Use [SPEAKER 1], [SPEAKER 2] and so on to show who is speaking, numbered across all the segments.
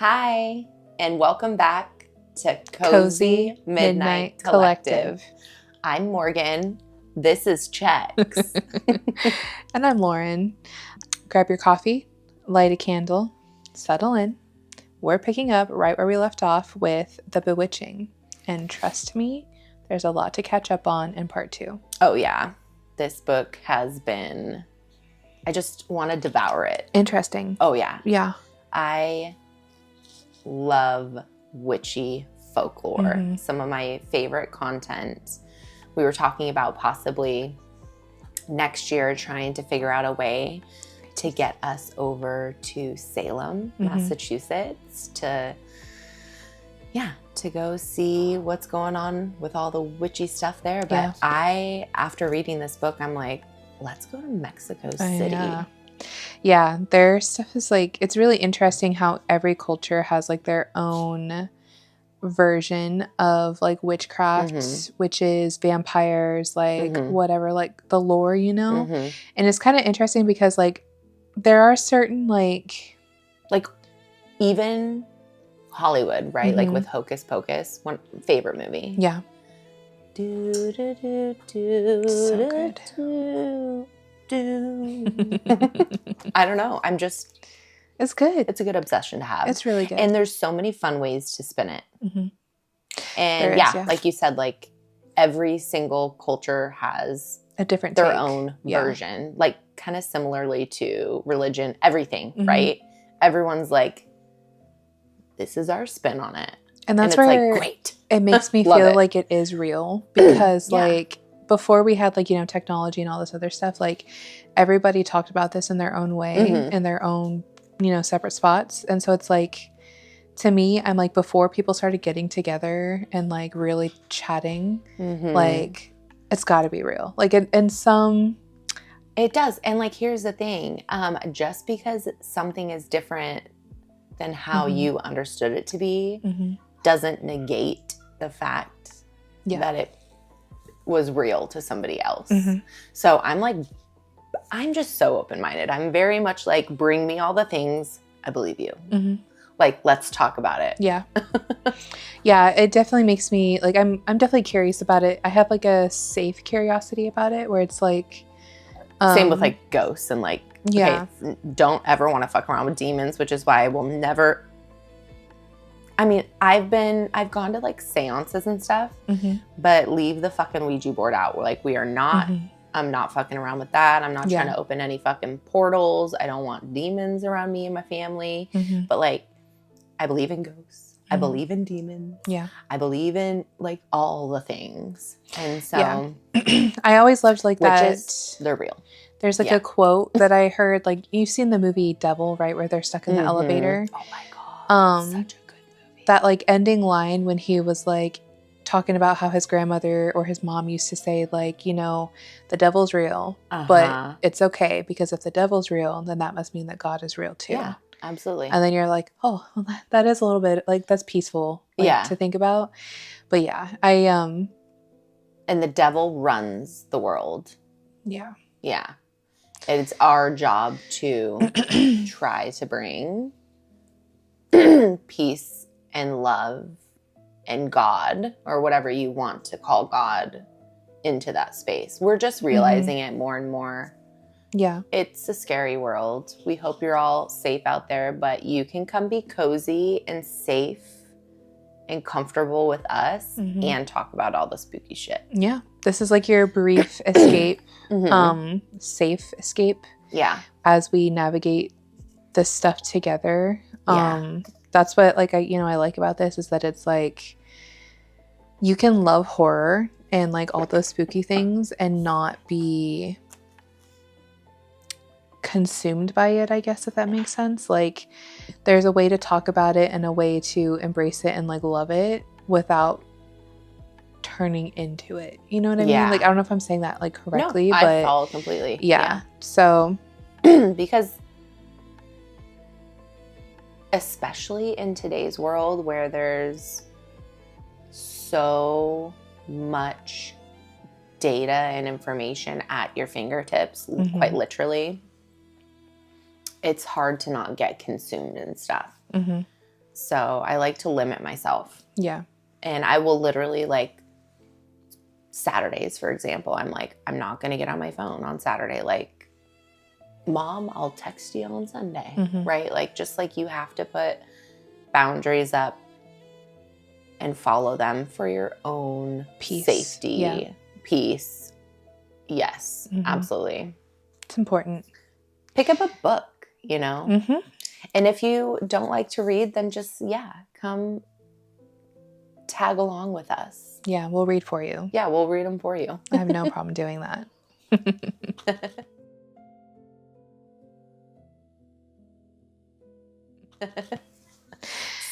[SPEAKER 1] Hi, and welcome back to Cozy Midnight Collective. I'm Morgan. This is Chex.
[SPEAKER 2] And I'm Lauren. Grab your coffee, light a candle, settle in. We're picking up right where we left off with The Bewitching. And trust me, there's a lot to catch up on in part 2.
[SPEAKER 1] Oh, yeah. This book has been... I just want to devour it.
[SPEAKER 2] Interesting.
[SPEAKER 1] Oh, yeah.
[SPEAKER 2] Yeah.
[SPEAKER 1] I love witchy folklore.
[SPEAKER 2] Mm-hmm.
[SPEAKER 1] Some of my favorite content. We were talking about possibly next year trying to figure out a way to get us over to Salem, Massachusetts to go see what's going on with all the witchy stuff there. But after reading this book, I'm like, let's go to Mexico City.
[SPEAKER 2] Yeah, their stuff is like, it's really interesting how every culture has like their own version of like witchcraft, witches, vampires, like whatever, like the lore, you know? And it's kind of interesting because like there are certain like
[SPEAKER 1] even Hollywood, right? Like with Hocus Pocus, one favorite movie.
[SPEAKER 2] Yeah.
[SPEAKER 1] Do, do, do, do,
[SPEAKER 2] So
[SPEAKER 1] do,
[SPEAKER 2] good.
[SPEAKER 1] do. I don't know.
[SPEAKER 2] It's good.
[SPEAKER 1] It's a good obsession to have.
[SPEAKER 2] It's really good.
[SPEAKER 1] And there's so many fun ways to spin it. And
[SPEAKER 2] There is,
[SPEAKER 1] like you said, like every single culture has
[SPEAKER 2] a different
[SPEAKER 1] their
[SPEAKER 2] take.
[SPEAKER 1] own version, like kind of similarly to religion, everything, right? Everyone's like, this is our spin on it.
[SPEAKER 2] And that's
[SPEAKER 1] and it's
[SPEAKER 2] where
[SPEAKER 1] like, great.
[SPEAKER 2] It makes me feel like it is real because like before we had like, you know, technology and all this other stuff, like everybody talked about this in their own way, in their own, you know, separate spots. And so it's like, to me, I'm like, before people started getting together and like really chatting, like it's got to be real. Like in some...
[SPEAKER 1] It does. And like, here's the thing. Just because something is different than how you understood it to be doesn't negate the fact that it was real to somebody else. So I'm just so open-minded. I'm very much like, bring me all the things. I believe you. Like, let's talk about it.
[SPEAKER 2] Yeah. Yeah, it definitely makes me like, I'm definitely curious about it. I have like a safe curiosity about it where it's like,
[SPEAKER 1] same with like ghosts and like, okay, don't ever want to fuck around with demons, which is why I will never. I mean, I've gone to like seances and stuff, but leave the fucking Ouija board out. We're like, we are not, I'm not fucking around with that. I'm not trying to open any fucking portals. I don't want demons around me and my family. But like, I believe in ghosts. I believe in demons.
[SPEAKER 2] Yeah.
[SPEAKER 1] I believe in like all the things. And so
[SPEAKER 2] I always loved like
[SPEAKER 1] witches, they're real.
[SPEAKER 2] There's like a quote that I heard, like you've seen the movie Devil, right? Where they're stuck in the elevator.
[SPEAKER 1] Oh my God. Such a good movie.
[SPEAKER 2] That like ending line when he was like talking about how his grandmother or his mom used to say like, you know, the devil's real, but it's okay because if the devil's real, then that must mean that God is real too.
[SPEAKER 1] Yeah, absolutely.
[SPEAKER 2] And then you're like, oh, well, that is a little bit like, that's peaceful to think about. But yeah, and
[SPEAKER 1] the devil runs the world.
[SPEAKER 2] Yeah.
[SPEAKER 1] Yeah. It's our job to try to bring peace and love and God, or whatever you want to call God, into that space. We're just realizing it more and more.
[SPEAKER 2] Yeah.
[SPEAKER 1] It's a scary world. We hope you're all safe out there, but you can come be cozy and safe and comfortable with us and talk about all the spooky shit.
[SPEAKER 2] Yeah. This is like your brief escape, safe escape.
[SPEAKER 1] Yeah.
[SPEAKER 2] As we navigate this stuff together. That's what like I like about this is that it's like you can love horror and like all those spooky things and not be consumed by it, I guess, if that makes sense. Like there's a way to talk about it and a way to embrace it and like love it without turning into it. You know what I mean? Like I don't know if I'm saying that like correctly,
[SPEAKER 1] but
[SPEAKER 2] I
[SPEAKER 1] follow completely.
[SPEAKER 2] Yeah. So
[SPEAKER 1] because especially in today's world where there's so much data and information at your fingertips, quite literally, it's hard to not get consumed in stuff. So I like to limit myself.
[SPEAKER 2] Yeah.
[SPEAKER 1] And I will literally, like, Saturdays, for example, I'm like, I'm not going to get on my phone on Saturday. Like, Mom, I'll text you on Sunday, right? Like, just like you have to put boundaries up and follow them for your own safety, peace. Yes, absolutely.
[SPEAKER 2] It's important.
[SPEAKER 1] Pick up a book, you know? And if you don't like to read, then just, come tag along with us.
[SPEAKER 2] Yeah, we'll read for you.
[SPEAKER 1] Yeah, we'll read them for you.
[SPEAKER 2] I have no problem doing that.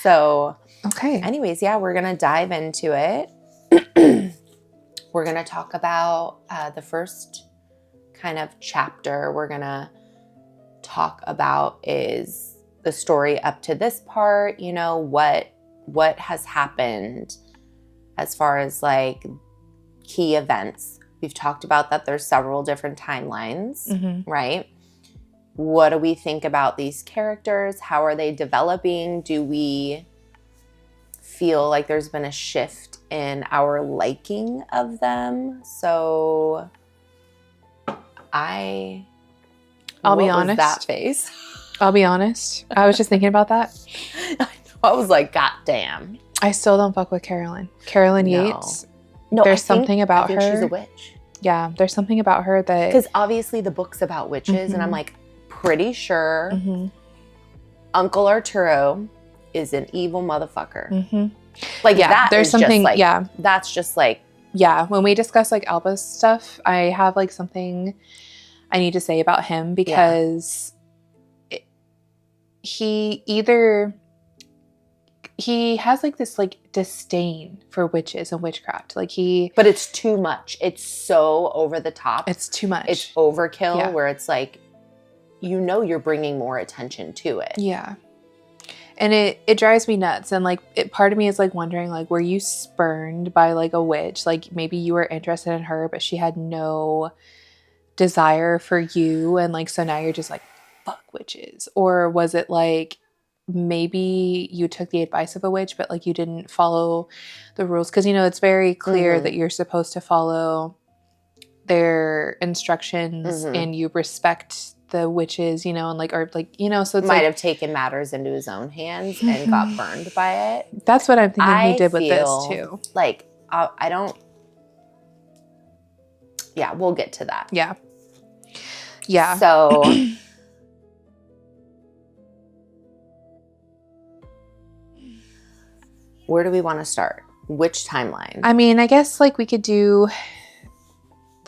[SPEAKER 1] So,
[SPEAKER 2] okay.
[SPEAKER 1] Anyways, we're going to dive into it. We're going to talk about the first kind of chapter we're going to talk about is the story up to this part, you know, what has happened as far as like key events. We've talked about that there's several different timelines, right? What do we think about these characters? How are they developing? Do we feel like there's been a shift in our liking of them? So
[SPEAKER 2] I'll be honest.
[SPEAKER 1] That face.
[SPEAKER 2] I'll be honest. I was just thinking about that.
[SPEAKER 1] I was like, God damn.
[SPEAKER 2] I still don't fuck with Carolyn. Carolyn Yates.
[SPEAKER 1] No,
[SPEAKER 2] there's something about her.
[SPEAKER 1] She's a witch.
[SPEAKER 2] Yeah, there's something about her that...
[SPEAKER 1] Because obviously the book's about witches, and I'm like, pretty sure Uncle Arturo is an evil motherfucker. Like, that
[SPEAKER 2] there's something,
[SPEAKER 1] just like, that's just like...
[SPEAKER 2] Yeah, when we discuss like Alba's stuff, I have like something I need to say about him because he has like this like disdain for witches and witchcraft. Like but
[SPEAKER 1] it's too much. It's so over the top.
[SPEAKER 2] It's too much.
[SPEAKER 1] It's overkill where it's like, you know, you're bringing more attention to it.
[SPEAKER 2] Yeah. And it drives me nuts. And like, part of me is like wondering, like, were you spurned by like a witch? Like maybe you were interested in her, but she had no desire for you. And like, so now you're just like, fuck witches. Or was it like, maybe you took the advice of a witch, but like you didn't follow the rules? Because, you know, it's very clear that you're supposed to follow their instructions and you respect the witches, you know, and like, or like, you know, so it's
[SPEAKER 1] might have taken matters into his own hands and got burned by it.
[SPEAKER 2] That's what I'm thinking he did with this too.
[SPEAKER 1] Like, I don't, we'll get to that.
[SPEAKER 2] Yeah. Yeah.
[SPEAKER 1] So, where do we want to start? Which timeline?
[SPEAKER 2] I mean, I guess like we could do...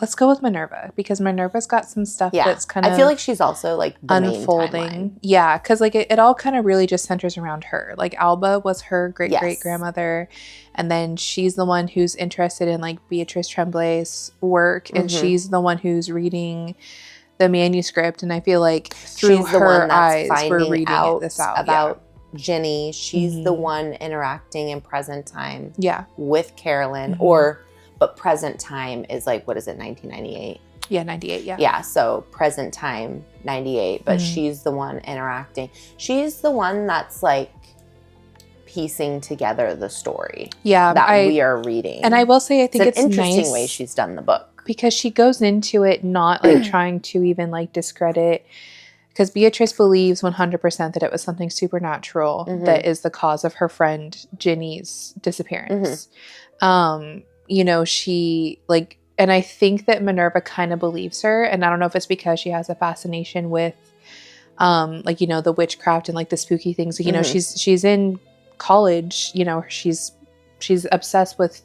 [SPEAKER 2] Let's go with Minerva because Minerva's got some stuff that's kind of...
[SPEAKER 1] I feel like she's also like the
[SPEAKER 2] unfolding. Yeah, because like it all kind of really just centers around her. Like Alba was her great-great-grandmother, and then she's the one who's interested in like Beatrice Tremblay's work, and she's the one who's reading the manuscript, and I feel like through her eyes we're reading this out.
[SPEAKER 1] About Ginny. She's the one interacting in present time with Carolyn, but present time is like, what is it, 1998?
[SPEAKER 2] Yeah, 98, yeah.
[SPEAKER 1] Yeah, so present time, 98, but she's the one interacting. She's the one that's like piecing together the story that we are reading.
[SPEAKER 2] And I will say, I think it's
[SPEAKER 1] an interesting
[SPEAKER 2] nice
[SPEAKER 1] way she's done the book.
[SPEAKER 2] Because she goes into it not like trying to even like discredit... Because Beatrice believes 100% that it was something supernatural that is the cause of her friend Ginny's disappearance. You know, she like, and I think that Minerva kind of believes her. And I don't know if it's because she has a fascination with, like, you know, the witchcraft and like the spooky things. You know, she's in college. You know, she's obsessed with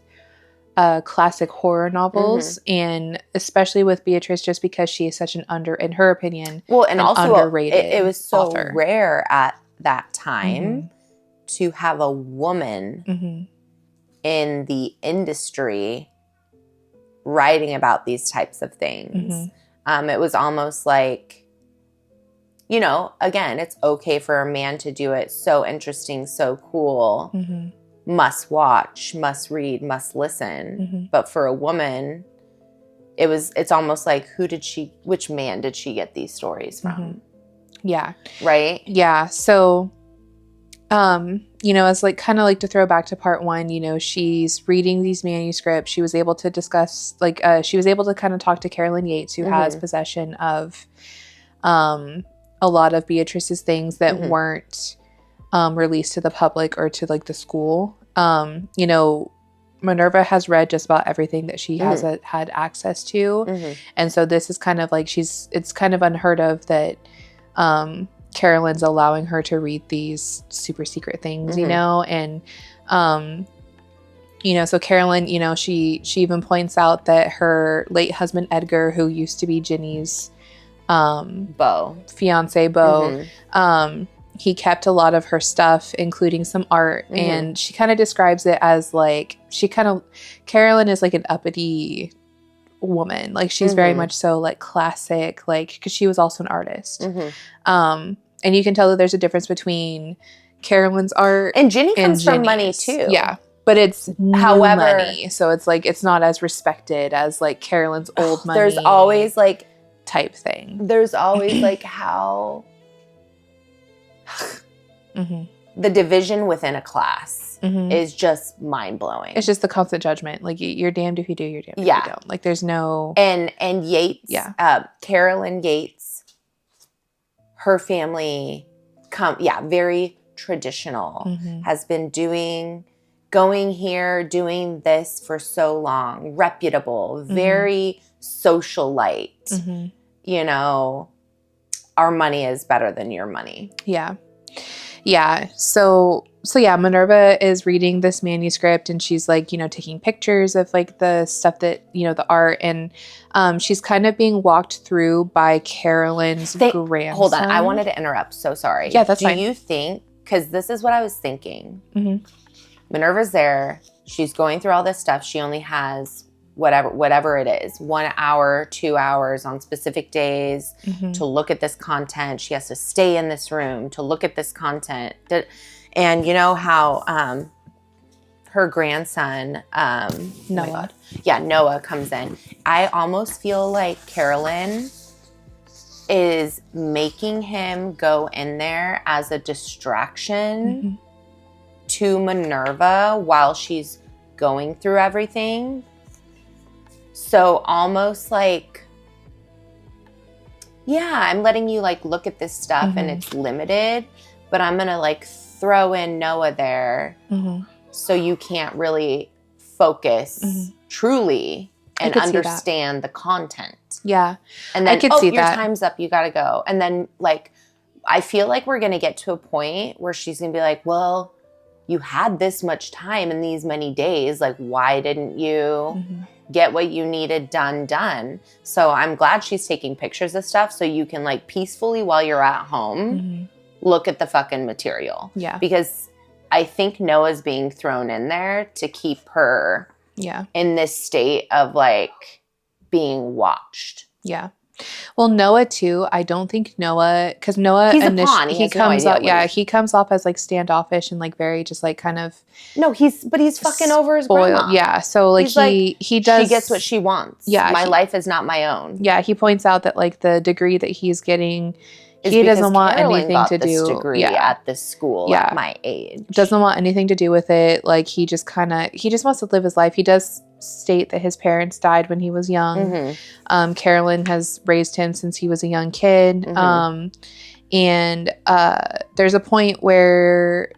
[SPEAKER 2] classic horror novels, and especially with Beatrice, just because she is such an in her opinion,
[SPEAKER 1] and also
[SPEAKER 2] underrated.
[SPEAKER 1] It was so
[SPEAKER 2] author.
[SPEAKER 1] rare at that time to have a woman in the industry writing about these types of things. It was almost like, you know, again, it's okay for a man to do it. So interesting, so cool. Must watch, must read, must listen. But for a woman, it's almost like, which man did she get these stories from?
[SPEAKER 2] Yeah.
[SPEAKER 1] Right?
[SPEAKER 2] Yeah. So as like kind of like to throw back to part one, she's reading these manuscripts. She was able to discuss, like, she was able to kind of talk to Carolyn Yates, who has possession of a lot of Beatrice's things that weren't released to the public or to like the school. Minerva has read just about everything that she has had access to. And so this is kind of like it's kind of unheard of that Carolyn's allowing her to read these super secret things, and so Carolyn, she even points out that her late husband Edgar, who used to be Ginny's fiance Beau, he kept a lot of her stuff, including some art, and she kind of describes it as like Carolyn is like an uppity woman. Like she's very much so like classic, like, because she was also an artist. And you can tell that there's a difference between Carolyn's art
[SPEAKER 1] and Ginny comes from money too.
[SPEAKER 2] Yeah. But it's however money. So it's like it's not as respected as like Carolyn's old money.
[SPEAKER 1] There's always like
[SPEAKER 2] type thing.
[SPEAKER 1] There's always like how the division within a class is just mind-blowing.
[SPEAKER 2] It's just the constant judgment. Like you're damned if you do, you're damned if you don't. Like there's no
[SPEAKER 1] and Yates, Carolyn Yates, her family very traditional, has been going here, doing this for so long, reputable, very socialite. Our money is better than your money.
[SPEAKER 2] Yeah. So Minerva is reading this manuscript and she's like, taking pictures of like the stuff that, the art, and she's kind of being walked through by Carolyn's grandson.
[SPEAKER 1] Hold on. I wanted to interrupt. So sorry.
[SPEAKER 2] Yeah, that's fine.
[SPEAKER 1] Do you think, because this is what I was thinking. Minerva's there. She's going through all this stuff. She only has whatever it is, 1 hour, 2 hours on specific days to look at this content. She has to stay in this room to look at this content. And you know how her grandson,
[SPEAKER 2] Noah.
[SPEAKER 1] Noah comes in. I almost feel like Carolyn is making him go in there as a distraction to Minerva while she's going through everything. So almost like, I'm letting you like look at this stuff and it's limited, but I'm going to like throw in Noah there so you can't really focus truly and understand the content.
[SPEAKER 2] Yeah.
[SPEAKER 1] And then, your time's up, you got to go. And then like, I feel like we're going to get to a point where she's going to be like, well, you had this much time in these many days. Like, why didn't you get what you needed done? So I'm glad she's taking pictures of stuff so you can like peacefully while you're at home look at the fucking material.
[SPEAKER 2] Yeah.
[SPEAKER 1] Because I think Noah's being thrown in there to keep her in this state of like being watched.
[SPEAKER 2] Yeah. Well, Noah too. I don't think Noah, because Noah
[SPEAKER 1] he's a pawn. He comes
[SPEAKER 2] off. Yeah, he comes off as like standoffish and like very just like kind of.
[SPEAKER 1] No, he's fucking over his grandma.
[SPEAKER 2] Yeah, so like he does.
[SPEAKER 1] She gets what she wants. Yeah, my life is not my own.
[SPEAKER 2] Yeah, he points out that like the degree that he's getting, he doesn't want anything to do.
[SPEAKER 1] Degree at this school at my age.
[SPEAKER 2] Doesn't want anything to do with it. Like he just wants to live his life. He does state that his parents died when he was young. Carolyn has raised him since he was a young kid. And there's a point where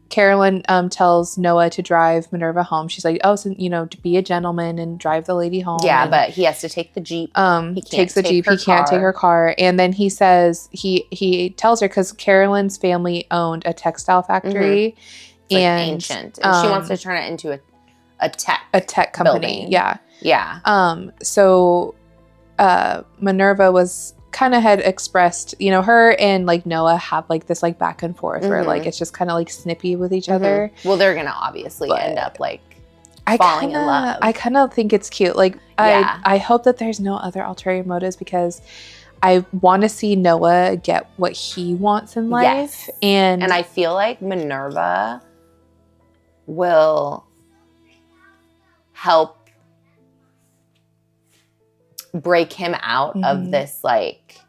[SPEAKER 2] Carolyn tells Noah to drive Minerva home. She's like, to be a gentleman and drive the lady home.
[SPEAKER 1] Yeah, but he has to take the Jeep.
[SPEAKER 2] He takes the Jeep. He can't take her car. And then he says, he tells her, because Carolyn's family owned a textile factory.
[SPEAKER 1] It's ancient. And she wants to turn it into a tech
[SPEAKER 2] company.
[SPEAKER 1] Building.
[SPEAKER 2] Yeah. So Minerva had expressed, her and like Noah have like this like back and forth where like it's just kind of like snippy with each other.
[SPEAKER 1] Well, they're gonna obviously end up like falling in love.
[SPEAKER 2] I kind of think it's cute. Like I hope that there's no other ulterior motives, because I want to see Noah get what he wants in life. And
[SPEAKER 1] I feel like Minerva will help break him out of this, like,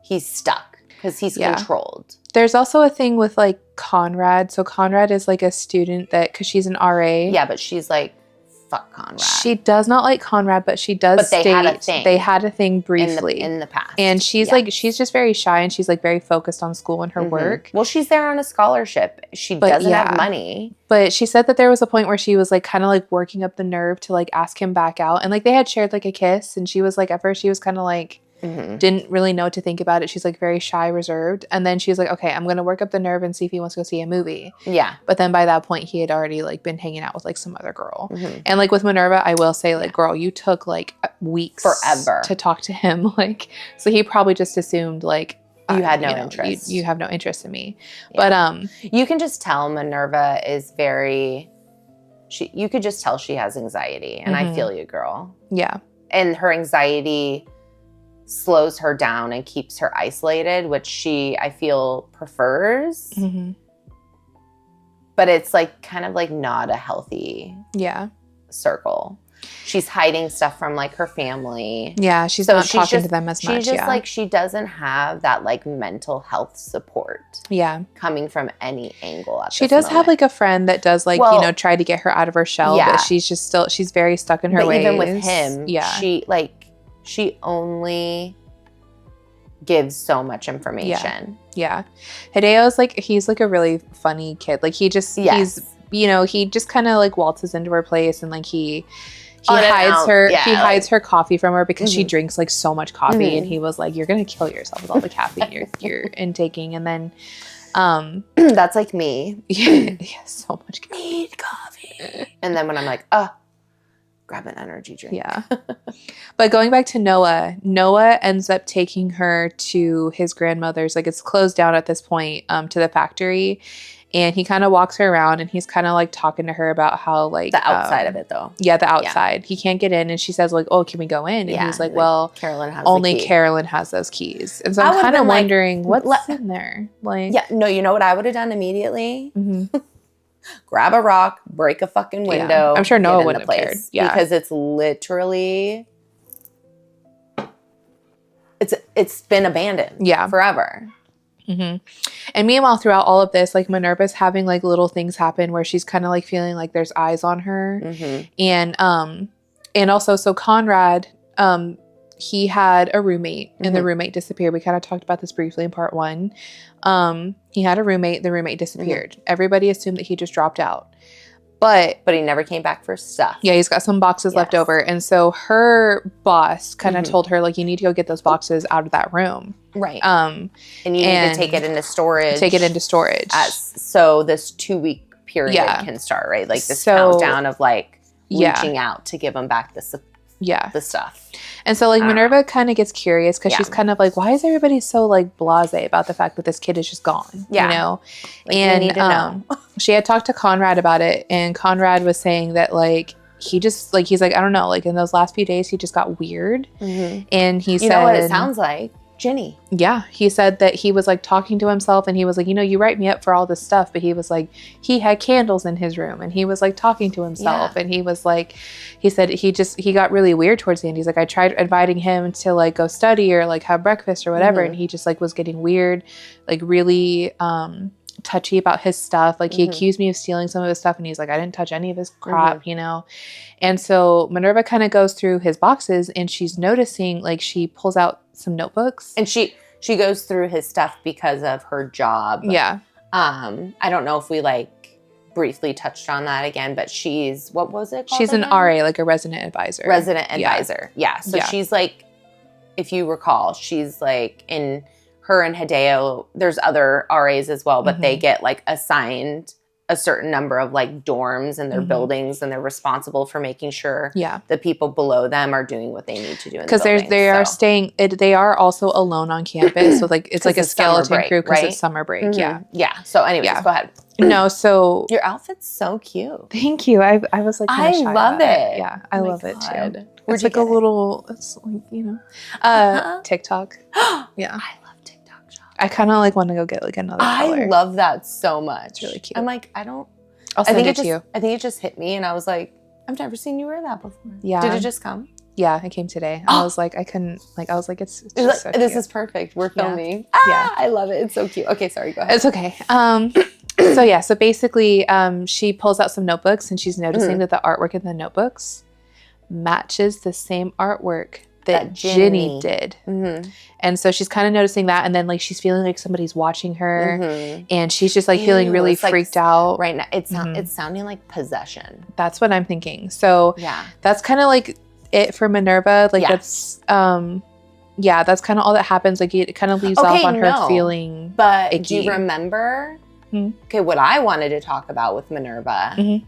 [SPEAKER 1] he's stuck. because he's controlled.
[SPEAKER 2] There's also a thing with like Conrad. So Conrad is like a student that, because she's an RA.
[SPEAKER 1] Yeah, but she's like, fuck Conrad.
[SPEAKER 2] She does not like Conrad, but she does state they had a thing briefly
[SPEAKER 1] in the past.
[SPEAKER 2] And she's like, she's just very shy, and she's like very focused on school and her work.
[SPEAKER 1] Well, she's there on a scholarship. She doesn't have money.
[SPEAKER 2] But she said that there was a point where she was like kind of like working up the nerve to like ask him back out, and like they had shared like a kiss, and she was like, at first she was kind of like didn't really know what to think about it. She's like very shy, reserved, and then she was like, okay, I'm gonna work up the nerve and see if he wants to go see a movie. Yeah. But then by that point he had already like been hanging out with like some other girl. And like with Minerva, I will say, like, girl, you took like weeks forever to talk to him, like, so he probably just assumed like
[SPEAKER 1] you had no interest.
[SPEAKER 2] You have no interest in me. But
[SPEAKER 1] you can just tell Minerva is very, you could just tell she has anxiety, and I feel you, girl. Yeah. And her anxiety slows her down and keeps her isolated, which she, I feel, prefers. But it's like kind of like not a healthy circle. She's hiding stuff from like her family.
[SPEAKER 2] Yeah, she's not talking to them as much.
[SPEAKER 1] She's just like, she doesn't have that like mental health support. Yeah. Coming from any angle.
[SPEAKER 2] She does have like a friend that does like, you know, try to get her out of her shell, but she's just still, she's very stuck in her ways.
[SPEAKER 1] Even with him, she only gives so much information.
[SPEAKER 2] Yeah. Hideo's like, he's like a really funny kid. Like he just, he's, you know, he just kind of like waltzes into her place, and like he hides her, he hides her coffee from her because she drinks like so much coffee. And he was like, you're going to kill yourself with all the caffeine you're intaking. And then,
[SPEAKER 1] that's like me.
[SPEAKER 2] Yeah, so much
[SPEAKER 1] caffeine. Need coffee. And then when I'm like, grab an energy drink.
[SPEAKER 2] Yeah. But going back to Noah ends up taking her to his grandmother's, like it's closed down at this point, to the factory. And he kind of walks her around, and he's kind of like talking to her about how like
[SPEAKER 1] the outside of it though.
[SPEAKER 2] Yeah, the outside. Yeah. He can't get in, and she says like, "Oh, can we go in?" And he's like, "Well, only Carolyn has those keys." And so I'm kind of wondering what's in there. Like,
[SPEAKER 1] yeah, no, you know what I would have done immediately? Grab a rock, break a fucking window.
[SPEAKER 2] Yeah. I'm sure Noah wouldn't have cared.
[SPEAKER 1] Yeah, because it's literally it's been abandoned. Yeah, forever.
[SPEAKER 2] And meanwhile, throughout all of this, like Minerva's having like little things happen where she's kind of like feeling like there's eyes on her. And also, so Conrad, he had a roommate, and the roommate disappeared. We kind of talked about this briefly in part 1. He had a roommate. The roommate disappeared. Everybody assumed that he just dropped out. But
[SPEAKER 1] he never came back for stuff.
[SPEAKER 2] Yeah, he's got some boxes left over. And so her boss kind of told her, like, you need to go get those boxes out of that room.
[SPEAKER 1] Right. And you need to take it into storage. So this 2-week period can start, right? Like this countdown of like reaching out to give them back the stuff.
[SPEAKER 2] And so like Minerva kind of gets curious because she's kind of like, why is everybody so like blasé about the fact that this kid is just gone? Yeah. You know? Like, and need to know. She had talked to Conrad about it, and Conrad was saying that like he just like, he's like, I don't know, like in those last few days he just got weird. And he said,
[SPEAKER 1] you know what it sounds like? Ginny.
[SPEAKER 2] Yeah. He said that he was like talking to himself, and he was like, you know, you write me up for all this stuff, but he was like, he had candles in his room, and he was like talking to himself. And he was like, he said he got really weird towards the end. He's like, I tried inviting him to like go study or like have breakfast or whatever. And he just like was getting weird, like really touchy about his stuff. Like he accused me of stealing some of his stuff, and he's like, I didn't touch any of his crap, you know? And so Minerva kind of goes through his boxes, and she's noticing, like, she pulls out some notebooks,
[SPEAKER 1] and she goes through his stuff because of her job. Yeah. I don't know if we like briefly touched on that again, but she's, what was it called?
[SPEAKER 2] She's an RA, like a resident advisor.
[SPEAKER 1] Yeah. So she's like, if you recall, she's like in her and Hideo, there's other RAs as well, but they get like assigned a certain number of like dorms in their buildings, and they're responsible for making sure the people below them are doing what they need to do. Because
[SPEAKER 2] they are also alone on campus. So like it's like a skeleton crew because it's summer break. Yeah.
[SPEAKER 1] So anyways, go ahead.
[SPEAKER 2] No, so
[SPEAKER 1] your outfit's so cute.
[SPEAKER 2] Thank you. I was like,
[SPEAKER 1] I love it.
[SPEAKER 2] Yeah, I love it too. It's like a little, it's like, you know, TikTok. Yeah. I kind of like want to go get like another color.
[SPEAKER 1] I love that so much.
[SPEAKER 2] It's really cute.
[SPEAKER 1] I'm like,
[SPEAKER 2] I'll send it to you.
[SPEAKER 1] I think it just hit me, and I was like, I've never seen you wear that before.
[SPEAKER 2] Yeah.
[SPEAKER 1] Did it just come?
[SPEAKER 2] Yeah, it came today. I was like, I couldn't, like, I was like, it's just
[SPEAKER 1] like,
[SPEAKER 2] so
[SPEAKER 1] this
[SPEAKER 2] cute.
[SPEAKER 1] is perfect. We're filming.
[SPEAKER 2] Yeah.
[SPEAKER 1] I love it. It's so cute. Okay, sorry, go ahead.
[SPEAKER 2] It's okay. So basically, she pulls out some notebooks and she's noticing that the artwork in the notebooks matches the same artwork that Ginny did. And so she's kind of noticing that, and then like she's feeling like somebody's watching her, and she's just like feeling really freaked out.
[SPEAKER 1] Right now, it's sounding like possession.
[SPEAKER 2] That's what I'm thinking. So that's kind of like it for Minerva. Like that's that's kind of all that happens. Like it kind of leaves off on her feeling
[SPEAKER 1] But
[SPEAKER 2] icky.
[SPEAKER 1] do you remember? Okay, what I wanted to talk about with Minerva.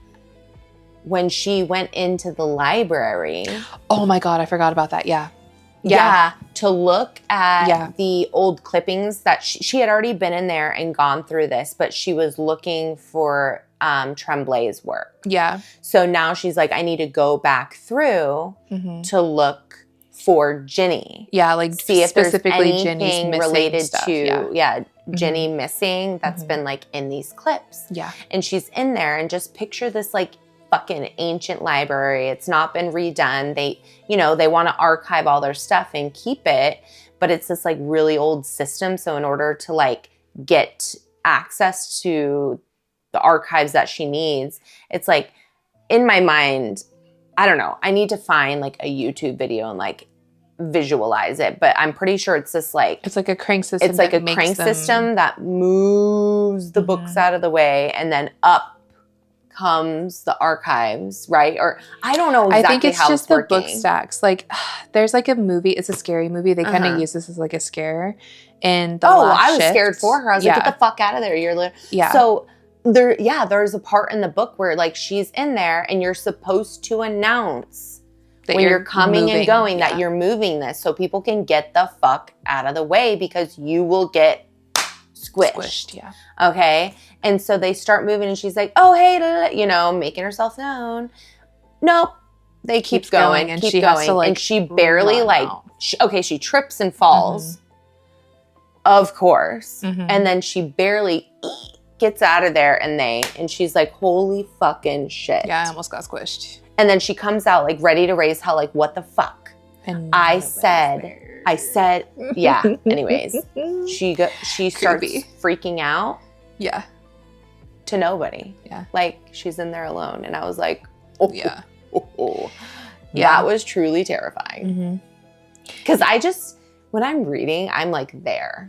[SPEAKER 1] When she went into the library.
[SPEAKER 2] Oh my God, I forgot about that. Yeah.
[SPEAKER 1] To look at the old clippings that she had already been in there and gone through this, but she was looking for Tremblay's work.
[SPEAKER 2] Yeah.
[SPEAKER 1] So now she's like, I need to go back through to look for Ginny.
[SPEAKER 2] Yeah, like
[SPEAKER 1] see if
[SPEAKER 2] specifically
[SPEAKER 1] there's anything
[SPEAKER 2] Ginny's
[SPEAKER 1] related
[SPEAKER 2] stuff.
[SPEAKER 1] to Ginny missing that's been like in these clips.
[SPEAKER 2] Yeah.
[SPEAKER 1] And she's in there, and just picture this like fucking ancient library. It's not been redone. They, they want to archive all their stuff and keep it, but it's this like really old system. So in order to like get access to the archives that she needs, it's like in my mind, I don't know. I need to find like a YouTube video and like visualize it, but I'm pretty sure it's just like
[SPEAKER 2] it's like a crank system.
[SPEAKER 1] It's like a crank system that moves the books out of the way, and then up comes the archives, right? Or I don't know exactly how it's working.
[SPEAKER 2] I think it's just the book stacks. Like there's like a movie, it's a scary movie. They kind of use this as like a scare. And
[SPEAKER 1] I was scared for her. I was like, get the fuck out of there. You're So there's a part in the book where like she's in there and you're supposed to announce that when you're coming and going that you're moving this so people can get the fuck out of the way because you will get squished. Okay? And so they start moving and she's like, oh, hey, making herself known. Nope. They keep going and keep going. And she barely she trips and falls. Of course. And then she barely gets out of there and she's like, holy fucking shit.
[SPEAKER 2] Yeah, I almost got squished.
[SPEAKER 1] And then she comes out like ready to raise hell, like, what the fuck? And I said, yeah. Anyways, she starts freaking out.
[SPEAKER 2] Yeah.
[SPEAKER 1] To nobody.
[SPEAKER 2] Yeah.
[SPEAKER 1] Like she's in there alone. And I was like,
[SPEAKER 2] yeah.
[SPEAKER 1] That was truly terrifying. Because when I'm reading, I'm like there.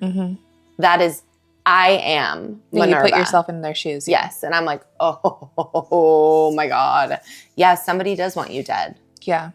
[SPEAKER 1] That is, I am Minerva.
[SPEAKER 2] You put yourself in their shoes.
[SPEAKER 1] Yes. And I'm like, oh my God. Yeah, somebody does want you dead.
[SPEAKER 2] Yeah.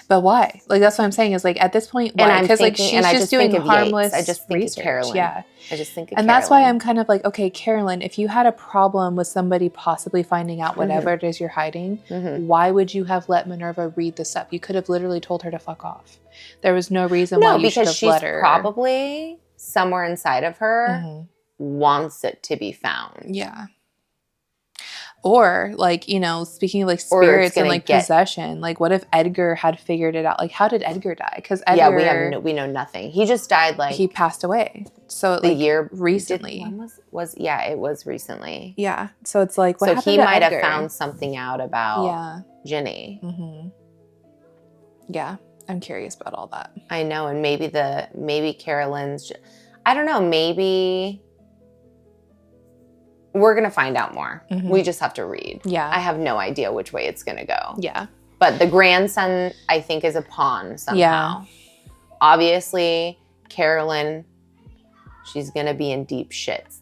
[SPEAKER 2] But why? Like, that's what I'm saying is like, at this point, why? Because like, she's just doing harmless
[SPEAKER 1] I just think
[SPEAKER 2] research.
[SPEAKER 1] Of Carolyn.
[SPEAKER 2] Yeah.
[SPEAKER 1] I just think of
[SPEAKER 2] And that's why I'm kind of like, okay, Carolyn, if you had a problem with somebody possibly finding out whatever it is you're hiding, why would you have let Minerva read this up? You could have literally told her to fuck off. There was no reason why you should have let her.
[SPEAKER 1] Probably somewhere inside of her wants it to be found.
[SPEAKER 2] Yeah. Or like, speaking of like spirits and like possession, like what if Edgar had figured it out? Like how did Edgar die? Because Edgar,
[SPEAKER 1] we know nothing. He just died like
[SPEAKER 2] he passed away. So
[SPEAKER 1] the
[SPEAKER 2] like,
[SPEAKER 1] year
[SPEAKER 2] recently.
[SPEAKER 1] It was recently.
[SPEAKER 2] Yeah. So it's like what happened
[SPEAKER 1] he
[SPEAKER 2] to
[SPEAKER 1] might
[SPEAKER 2] Edgar?
[SPEAKER 1] have found something out about Ginny.
[SPEAKER 2] Yeah. I'm curious about all that.
[SPEAKER 1] I know, and maybe Carolyn's. I don't know. Maybe. We're going to find out more. We just have to read.
[SPEAKER 2] Yeah.
[SPEAKER 1] I have no idea which way it's going to go.
[SPEAKER 2] Yeah.
[SPEAKER 1] But the grandson, I think, is a pawn somehow. Yeah. Obviously, Carolyn, she's going to be in deep shit.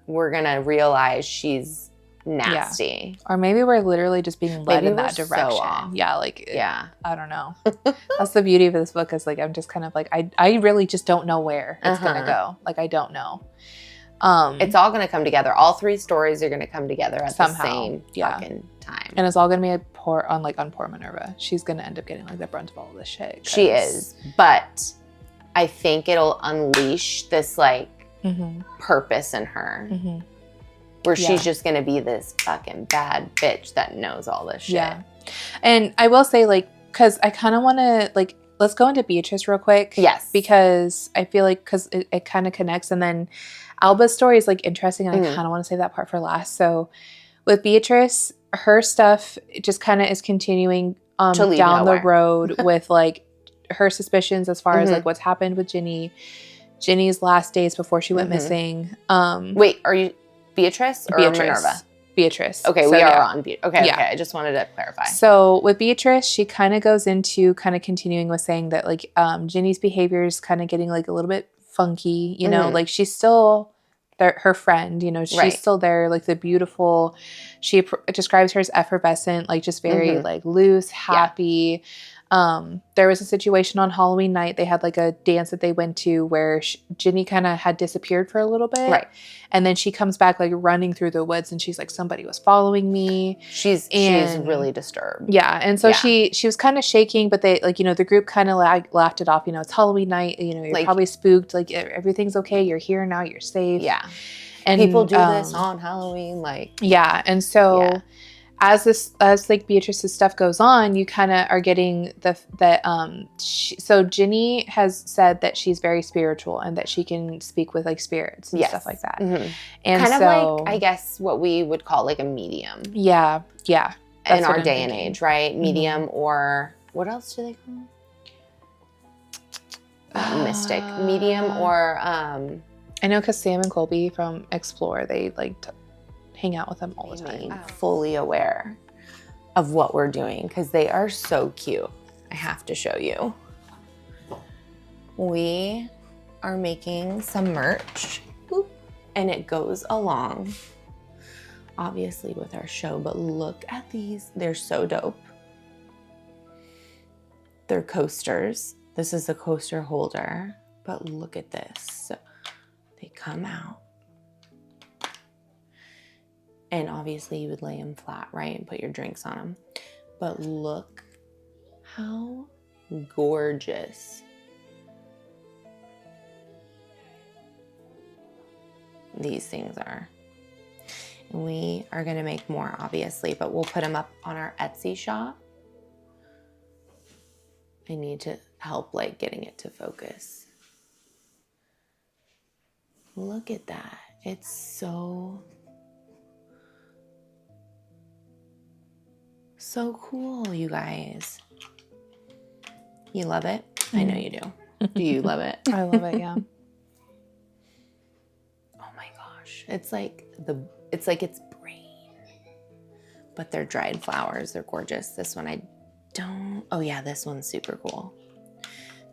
[SPEAKER 1] We're going to realize she's nasty.
[SPEAKER 2] Yeah. Or maybe we're literally just being led in that direction.
[SPEAKER 1] So off.
[SPEAKER 2] Yeah. Like, I don't know. That's the beauty of this book is like, I'm just kind of like, I really just don't know where it's going to go. Like, I don't know.
[SPEAKER 1] It's all going to come together. All three stories are going to come together at the same fucking time.
[SPEAKER 2] And it's all going to be on poor Minerva. She's going to end up getting like the brunt of all this shit.
[SPEAKER 1] She is. But I think it'll unleash this like purpose in her. Where she's just going to be this fucking bad bitch that knows all this shit. Yeah.
[SPEAKER 2] And I will say like, because I kind of want to like, let's go into Beatrice real quick.
[SPEAKER 1] Yes.
[SPEAKER 2] Because I feel like, because it kind of connects. And then Alba's story is like interesting, and I kind of want to save that part for last. So with Beatrice, her stuff just kind of is continuing down the road with like her suspicions as far as like what's happened with Ginny's last days before she went missing.
[SPEAKER 1] Wait, are you Beatrice or Minerva?
[SPEAKER 2] Beatrice.
[SPEAKER 1] Okay, so, we are on Beatrice. Okay, okay. I just wanted to clarify.
[SPEAKER 2] So with Beatrice, she kind of goes into kind of continuing with saying that like Ginny's behavior is kind of getting like a little bit funky. You know, like she's still her friend. You know, she's still there. Like the beautiful. She describes her as effervescent, like just very like loose, happy. There was a situation on Halloween night. They had like a dance that they went to where Ginny kind of had disappeared for a little bit. Right. And then she comes back like running through the woods and she's like, somebody was following me. She's
[SPEAKER 1] really disturbed.
[SPEAKER 2] Yeah. And so she was kind of shaking, but they like, you know, the group kind of laughed it off. You know, it's Halloween night. You know, you're like, probably spooked. Like everything's okay. You're here now. You're safe. Yeah. And
[SPEAKER 1] people do this on Halloween. Like,
[SPEAKER 2] yeah. And so as like Beatrice's stuff goes on, you kind of are getting so Ginny has said that she's very spiritual and that she can speak with like spirits and stuff like that. And
[SPEAKER 1] kind of like, I guess, what we would call like a medium.
[SPEAKER 2] Yeah. Yeah.
[SPEAKER 1] In our day and age, right? Medium or what else do they call it? Mystic. Medium or
[SPEAKER 2] I know because Sam and Colby from Explore, they like hang out with them all the time.
[SPEAKER 1] Fully aware of what we're doing because they are so cute. I have to show you. We are making some merch and it goes along obviously with our show, but look at these. They're so dope. They're coasters. This is the coaster holder, but look at this. So they come out. And obviously you would lay them flat, right? And put your drinks on them. But look how gorgeous these things are. And we are going to make more, obviously, but we'll put them up on our Etsy shop. I need to help like getting it to focus. Look at that. It's so cool, you guys. You love it? I know you do. Do you love it?
[SPEAKER 2] I love it, yeah.
[SPEAKER 1] Oh my gosh. It's like its brain. But they're dried flowers. They're gorgeous. This one I don't. Oh yeah, this one's super cool.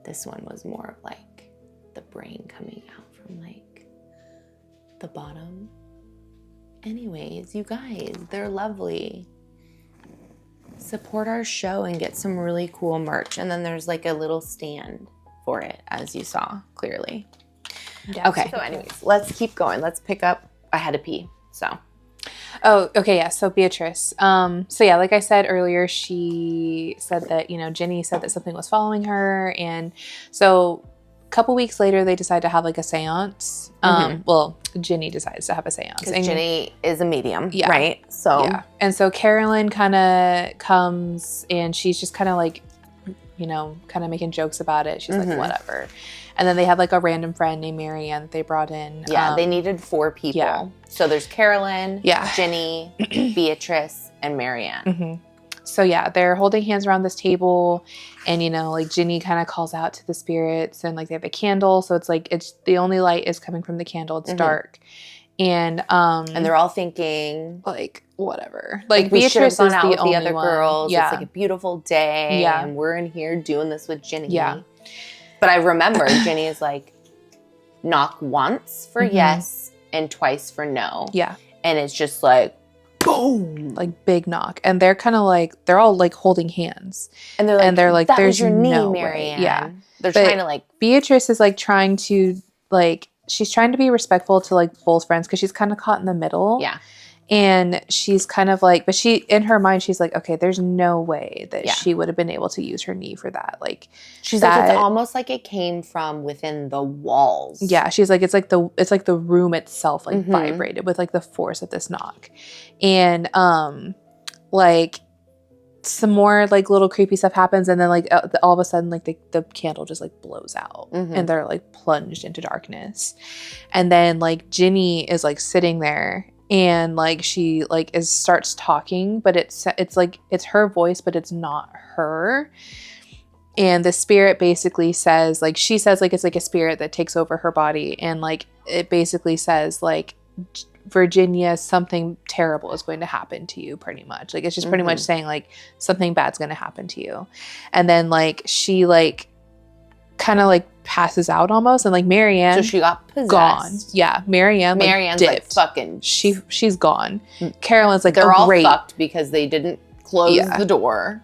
[SPEAKER 1] This one was more of like the brain coming out from like the bottom. Anyways, you guys, they're lovely. Support our show and get some really cool merch. And then there's like a little stand for it, as you saw clearly. Yeah, okay, so anyways, let's keep going. Let's pick up. I had to pee, so.
[SPEAKER 2] Oh, okay, yeah, so Beatrice. So yeah, like I said earlier, she said that, you know, Ginny said that something was following her. And so a couple weeks later, they decide to have like a seance. Well, Ginny decides to have a seance.
[SPEAKER 1] Because Ginny is a medium, right? So
[SPEAKER 2] yeah. And so Carolyn kind of comes and she's just kind of like, you know, kind of making jokes about it. She's like, whatever. And then they have like a random friend named Marianne that they brought in.
[SPEAKER 1] Yeah, they needed 4 people. Yeah. So there's Carolyn, Ginny, Beatrice, and Marianne.
[SPEAKER 2] So yeah, they're holding hands around this table, and you know, like Ginny kind of calls out to the spirits, and like they have a candle, so it's like it's the only light is coming from the candle. It's dark, and
[SPEAKER 1] they're all thinking
[SPEAKER 2] like whatever. Like Beatrice is the only
[SPEAKER 1] other
[SPEAKER 2] one.
[SPEAKER 1] girls.
[SPEAKER 2] Yeah.
[SPEAKER 1] It's like a beautiful day, and we're in here doing this with Ginny. Yeah. But I remember Ginny is like, knock once for yes and twice for no. Yeah. And it's just like, boom.
[SPEAKER 2] Like big knock. And they're kind of like, they're all like holding hands.
[SPEAKER 1] And they're like, that there's was your no knee, Marianne. Way. Yeah. They're trying to like.
[SPEAKER 2] Beatrice is like trying to like, she's trying to be respectful to like both friends because she's kind of caught in the middle.
[SPEAKER 1] Yeah.
[SPEAKER 2] And she's kind of like, but she, in her mind, she's like, okay, there's no way that she would have been able to use her knee for that. Like,
[SPEAKER 1] she's like, it's almost like it came from within the walls.
[SPEAKER 2] Yeah. She's like, it's like the room itself, like vibrated with like the force of this knock. And, like some more like little creepy stuff happens. And then like all of a sudden, like the candle just like blows out and they're like plunged into darkness. And then like Ginny is like sitting there. and like she like starts talking, but it's like it's her voice, but it's not her. And the spirit basically says, like, she says, like, it's like a spirit that takes over her body. And, like, it basically says, like, Virginia, something terrible is going to happen to you, pretty much. Like, it's just pretty much saying, like, something bad's going to happen to you. And then, like, she, like, kind of, like, passes out almost. And, like, Marianne.
[SPEAKER 1] So she got possessed.
[SPEAKER 2] Gone. Yeah. Marianne's
[SPEAKER 1] like,
[SPEAKER 2] dipped.
[SPEAKER 1] fucking.
[SPEAKER 2] She's gone. Carolyn's like,
[SPEAKER 1] they're all
[SPEAKER 2] great.
[SPEAKER 1] fucked because they didn't close the door.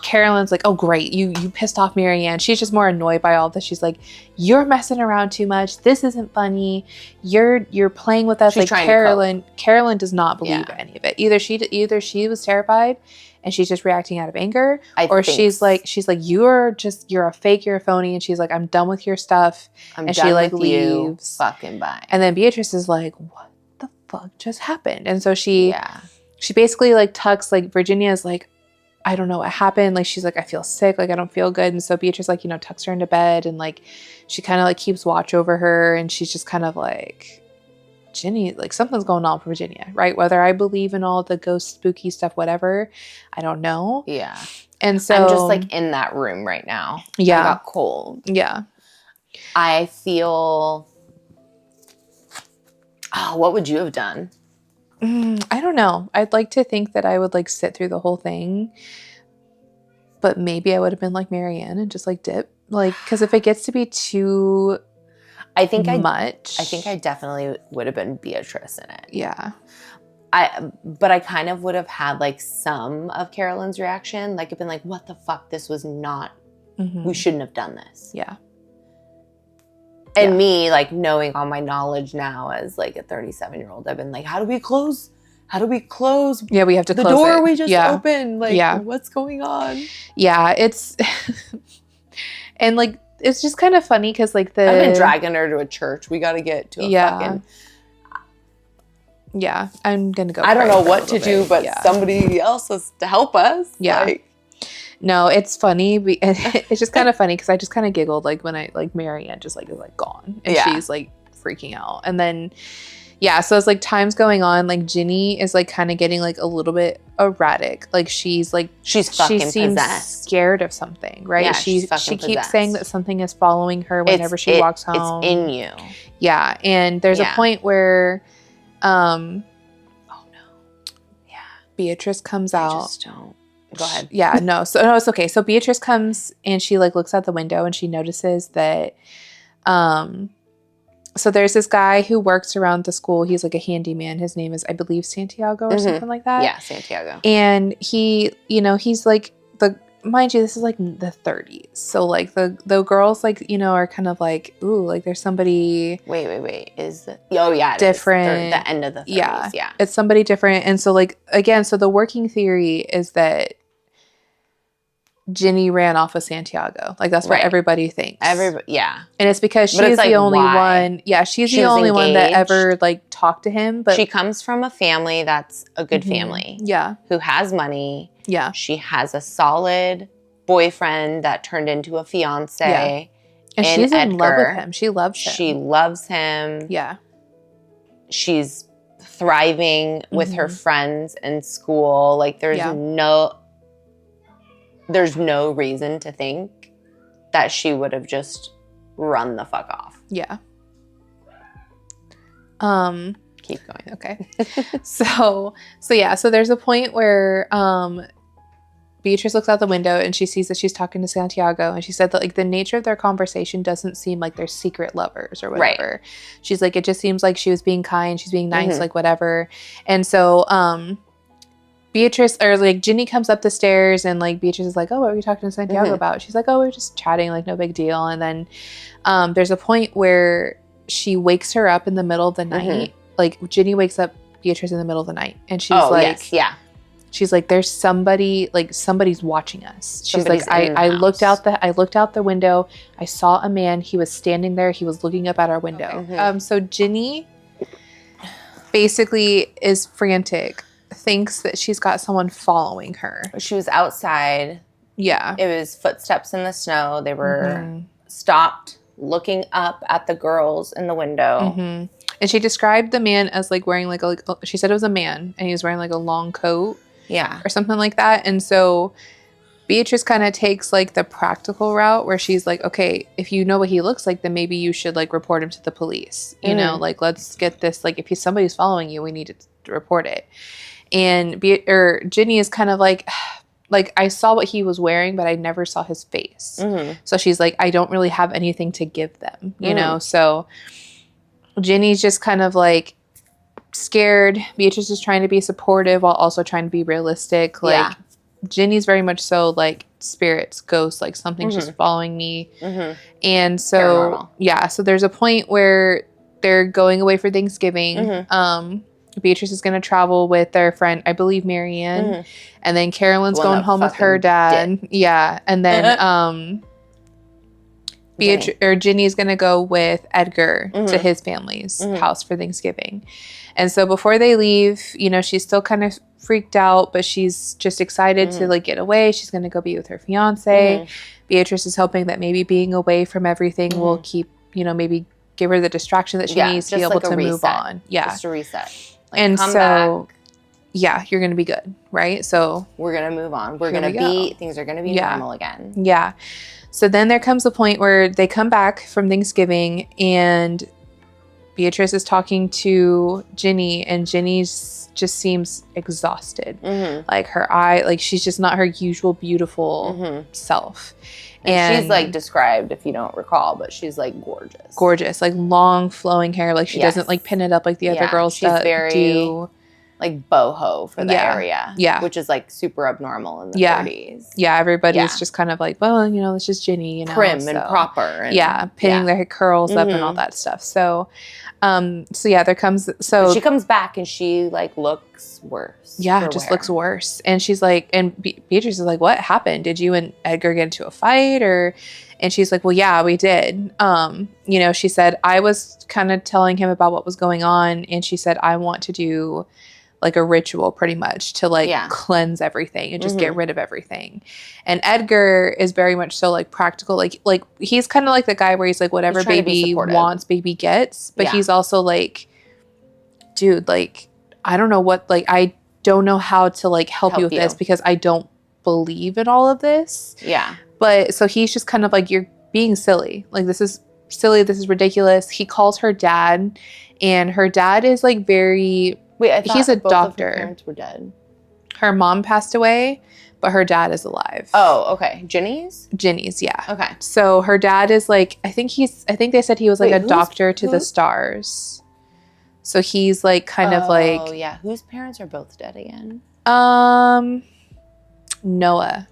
[SPEAKER 2] Carolyn's like, oh, great. You pissed off Marianne. She's just more annoyed by all this. She's like, you're messing around too much. This isn't funny. You're playing with us.
[SPEAKER 1] She's
[SPEAKER 2] like Carolyn does not believe any of it. Either she was terrified and she's just reacting out of anger, or she's like, you're a fake, you're a phony. And she's like, I'm done with your stuff. And she like leaves.
[SPEAKER 1] Fucking bye.
[SPEAKER 2] And then Beatrice is like, what the fuck just happened? And so she basically like tucks, like, Virginia is like, I don't know what happened. Like, she's like, I feel sick. Like, I don't feel good. And so Beatrice, like, you know, tucks her into bed, and like, she kind of like keeps watch over her. And she's just kind of like, Ginny, like, something's going on for Virginia, right? Whether I believe in all the ghost spooky stuff, whatever, I don't know.
[SPEAKER 1] Yeah.
[SPEAKER 2] And so
[SPEAKER 1] I'm just like in that room right now.
[SPEAKER 2] Yeah.
[SPEAKER 1] I got cold.
[SPEAKER 2] Yeah.
[SPEAKER 1] I feel, what would you have done?
[SPEAKER 2] I don't know. I'd like to think that I would like sit through the whole thing, but maybe I would have been like Marianne and just like dip. Like, because if it gets to be too much,
[SPEAKER 1] I think I definitely would have been Beatrice in it.
[SPEAKER 2] Yeah.
[SPEAKER 1] But I kind of would have had like some of Carolyn's reaction. Like, I've been like, what the fuck? This was not, we shouldn't have done this.
[SPEAKER 2] Yeah.
[SPEAKER 1] And me, like, knowing all my knowledge now as, like, a 37-year-old, I've been like, how do we close?
[SPEAKER 2] Yeah, we have to
[SPEAKER 1] the
[SPEAKER 2] close
[SPEAKER 1] door
[SPEAKER 2] it.
[SPEAKER 1] we just opened. Like, what's going on?
[SPEAKER 2] Yeah, it's... and, like, it's just kind of funny because, like,
[SPEAKER 1] I've been dragging her to a church. We got to get to a fucking...
[SPEAKER 2] Yeah, I'm going to go.
[SPEAKER 1] I don't know what to do, but somebody else has to help us.
[SPEAKER 2] Yeah.
[SPEAKER 1] Like,
[SPEAKER 2] no, it's funny. It's just kind of funny because I just kind of giggled like when I like Marianne just like is like gone and she's like freaking out. And then so as like time's going on, like Ginny is like kind of getting like a little bit erratic. Like she fucking seems
[SPEAKER 1] possessed.
[SPEAKER 2] Scared of something, right?
[SPEAKER 1] Yeah,
[SPEAKER 2] she keeps
[SPEAKER 1] possessed.
[SPEAKER 2] saying that something is following her whenever she walks home.
[SPEAKER 1] It's in you.
[SPEAKER 2] Yeah, and there's a point where Beatrice comes out.
[SPEAKER 1] Just don't. Go ahead.
[SPEAKER 2] Yeah, no, it's okay. So Beatrice comes and she like looks out the window and she notices that so there's this guy who works around the school. He's like a handyman. His name is, I believe, Santiago or something like that.
[SPEAKER 1] Yeah, Santiago.
[SPEAKER 2] And he, you know, he's like mind you, this is like the 30s. So like the girls like, you know, are kind of like, ooh, like there's somebody.
[SPEAKER 1] Wait. Different. The end of the 30s. Yeah.
[SPEAKER 2] It's somebody different. And so like, again, so the working theory is that Ginny ran off with Santiago. Like that's what everybody thinks. And it's because she's the only one. Yeah, she's the only one that ever like talked to him. But
[SPEAKER 1] she comes from a family that's a good family.
[SPEAKER 2] Yeah.
[SPEAKER 1] Who has money.
[SPEAKER 2] Yeah.
[SPEAKER 1] She has a solid boyfriend that turned into a fiance.
[SPEAKER 2] Yeah. And she's in love with him. She loves him.
[SPEAKER 1] She loves him.
[SPEAKER 2] Yeah.
[SPEAKER 1] She's thriving with her friends in school. Like there's no reason to think that she would have just run the fuck off.
[SPEAKER 2] Yeah.
[SPEAKER 1] Keep going.
[SPEAKER 2] Okay. So there's a point where Beatrice looks out the window and she sees that she's talking to Santiago, and she said that like the nature of their conversation doesn't seem like they're secret lovers or whatever. Right. She's like, it just seems like she was being kind, she's being nice, like whatever. And so Beatrice, or like Ginny comes up the stairs and like Beatrice is like, oh, what were you talking to Santiago about? She's like, oh, we were just chatting, like no big deal. And then there's a point where she wakes her up in the middle of the night. Like Ginny wakes up Beatrice in the middle of the night and she's she's like, there's somebody, like somebody's watching us. She's like, I looked out the window. I saw a man. He was standing there. He was looking up at our window. Okay. So Ginny basically is frantic, thinks that she's got someone following her.
[SPEAKER 1] She was outside.
[SPEAKER 2] Yeah.
[SPEAKER 1] It was footsteps in the snow. They were stopped looking up at the girls in the window.
[SPEAKER 2] And she described the man as like wearing like she said it was a man and he was wearing like a long coat.
[SPEAKER 1] Yeah.
[SPEAKER 2] Or something like that. And so Beatrice kind of takes like the practical route where she's like, okay, if you know what he looks like, then maybe you should like report him to the police. You know, like let's get this, like if somebody's following you, we need to report it. And Ginny is kind of like I saw what he was wearing, but I never saw his face. So she's like, I don't really have anything to give them, you know? So Ginny's just kind of like scared. Beatrice is trying to be supportive while also trying to be realistic. Like Ginny's very much so like spirits, ghosts, like something's just following me. And so so there's a point where they're going away for Thanksgiving. Beatrice is going to travel with their friend, I believe Marianne, and then Carolyn's going home with her dad. And then Ginny is going to go with Edgar to his family's house for Thanksgiving. And so before they leave, you know, she's still kind of freaked out, but she's just excited to like get away. She's going to go be with her fiance. Beatrice is hoping that maybe being away from everything will keep, you know, maybe give her the distraction that she needs to be able to move on.
[SPEAKER 1] Just a reset. Like,
[SPEAKER 2] and so back. You're going to be good, right? So
[SPEAKER 1] we're going to move on. We're going to be, things are going to be normal again.
[SPEAKER 2] Yeah. So then there comes a point where they come back from Thanksgiving and Beatrice is talking to Ginny and Ginny's just seems exhausted. Like her eye, like she's just not her usual beautiful self.
[SPEAKER 1] And she's like described, if you don't recall, but she's like gorgeous.
[SPEAKER 2] Gorgeous, like long flowing hair. Like she doesn't like pin it up like the other girls
[SPEAKER 1] she's very do. Like boho for the area. Which is like super abnormal in the 30s.
[SPEAKER 2] Yeah, everybody's just kind of like, well, you know, it's just Ginny, you know.
[SPEAKER 1] Prim and proper. And,
[SPEAKER 2] pinning their curls up and all that stuff. So there comes,
[SPEAKER 1] but she comes back and she like looks worse.
[SPEAKER 2] Yeah, just looks worse. And she's like, and Beatrice is like, what happened? Did you and Edgar get into a fight or? And she's like, well, yeah, we did. You know, she said, I was kind of telling him about what was going on. And she said, I want to do like a ritual pretty much to like cleanse everything and just get rid of everything. And Edgar is very much so like practical. Like he's kind of like the guy where he's like, whatever baby wants, baby gets. But he's also like, dude, like, I don't know what, like, I don't know how to like help you with this because I don't believe in all of this. Yeah. But so he's just kind of like, you're being silly. Like, this is silly. This is ridiculous. He calls her dad and her dad is like very...
[SPEAKER 1] Wait, I thought
[SPEAKER 2] he's a
[SPEAKER 1] both
[SPEAKER 2] doctor.
[SPEAKER 1] Of her parents were dead.
[SPEAKER 2] Her mom passed away, but her dad is alive.
[SPEAKER 1] Oh, okay. Ginny's,
[SPEAKER 2] yeah.
[SPEAKER 1] Okay.
[SPEAKER 2] So her dad is like, I think they said he was like a doctor to the stars. So he's like kind of like...
[SPEAKER 1] Oh, yeah. Whose parents are both dead again?
[SPEAKER 2] Noah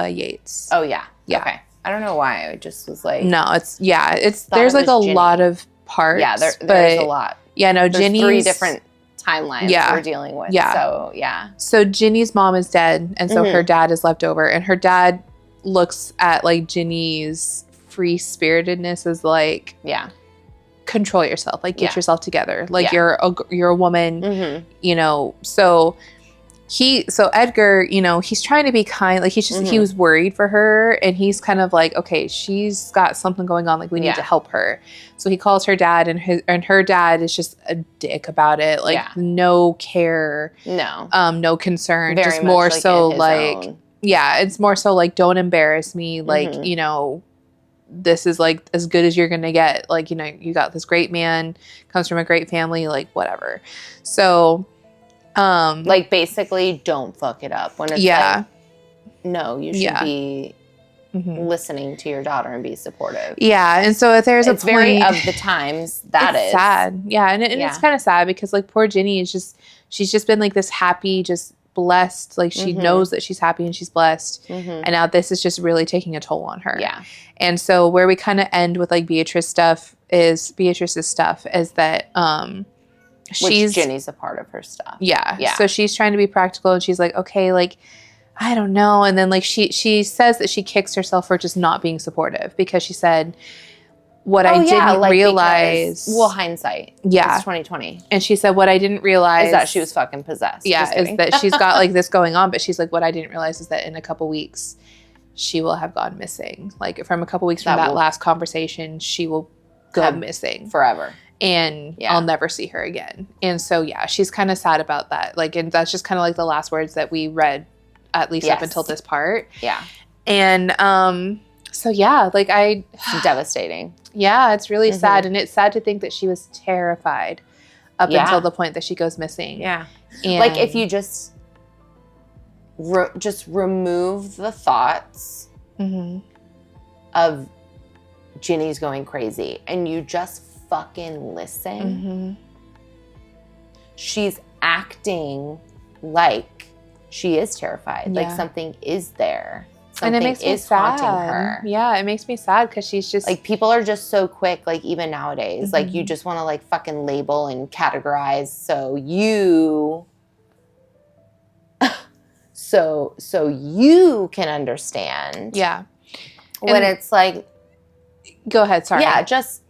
[SPEAKER 2] Yates.
[SPEAKER 1] Oh, yeah. Yeah. Okay. I don't know why. I just was like...
[SPEAKER 2] No, it's there's like a lot of parts.
[SPEAKER 1] Yeah, there's a lot.
[SPEAKER 2] Yeah, no, Ginny's...
[SPEAKER 1] 3 different timelines we're dealing with. Yeah. So, yeah.
[SPEAKER 2] So Ginny's mom is dead, and so her dad is left over, and her dad looks at like Ginny's free-spiritedness as like... Yeah. Control yourself, like get yourself together, like you're a woman, you know. So Edgar, you know, he's trying to be kind, like he's just he was worried for her, and he's kind of like, okay, she's got something going on, like we need to help her. So he calls her dad, and her dad is just a dick about it, like no care, no concern, very just more like so like it's more so like don't embarrass me, like you know, this is like as good as you're gonna get, like, you know, you got this great man, comes from a great family, like whatever. So
[SPEAKER 1] like basically don't fuck it up when it's like, no, you should be listening to your daughter and be supportive.
[SPEAKER 2] Yeah. And so if there's
[SPEAKER 1] it's very of the times that
[SPEAKER 2] it's
[SPEAKER 1] is
[SPEAKER 2] sad. Yeah. And it's kind of sad because like poor Ginny is she's just been like this happy, just blessed, like she knows that she's happy and she's blessed, and now this is just really taking a toll on her. And so where we kind of end with like Beatrice's stuff is that
[SPEAKER 1] which Ginny's a part of her stuff.
[SPEAKER 2] So she's trying to be practical, and she's like, okay, like I don't know, and then like she says that she kicks herself for just not being supportive because she said what I didn't realize.
[SPEAKER 1] Well, hindsight. Yeah. It's 2020.
[SPEAKER 2] And she said, what I didn't realize...
[SPEAKER 1] is that she was fucking possessed.
[SPEAKER 2] Yeah, is that she's got like this going on. But she's like, what I didn't realize is that in a couple weeks, she will have gone missing. Like from a couple weeks from that last conversation, she will go missing.
[SPEAKER 1] Forever.
[SPEAKER 2] and I'll never see her again. And so, she's kind of sad about that. Like, and that's just kind of like the last words that we read, at least up until this part.
[SPEAKER 1] Yeah.
[SPEAKER 2] And, so like
[SPEAKER 1] it's devastating.
[SPEAKER 2] Yeah, it's really sad. And it's sad to think that she was terrified up until the point that she goes missing.
[SPEAKER 1] Yeah.
[SPEAKER 2] And
[SPEAKER 1] like if you just remove the thoughts of Ginny's going crazy and you just fucking listen, she's acting like she is terrified. Like something is there. Something
[SPEAKER 2] and it makes me sad.
[SPEAKER 1] Haunting her.
[SPEAKER 2] Yeah, it makes me sad because she's just
[SPEAKER 1] like, people are just so quick, like even nowadays, like you just want to like fucking label and categorize so you so you can understand.
[SPEAKER 2] Yeah.
[SPEAKER 1] When it's like,
[SPEAKER 2] go ahead, sorry.
[SPEAKER 1] Yeah, just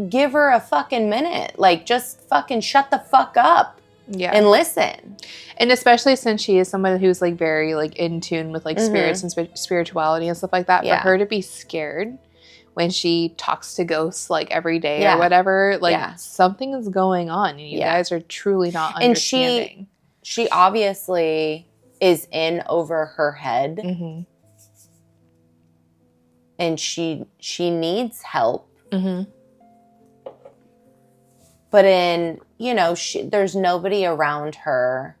[SPEAKER 1] give her a fucking minute. Like, just fucking shut the fuck up. Yeah. And listen.
[SPEAKER 2] And especially since she is somebody who's like very like in tune with like spirits and spirituality and stuff like that, for her to be scared when she talks to ghosts like every day or whatever, like something is going on and you guys are truly not understanding.
[SPEAKER 1] And she obviously is in over her head. And she needs help. But there's nobody around her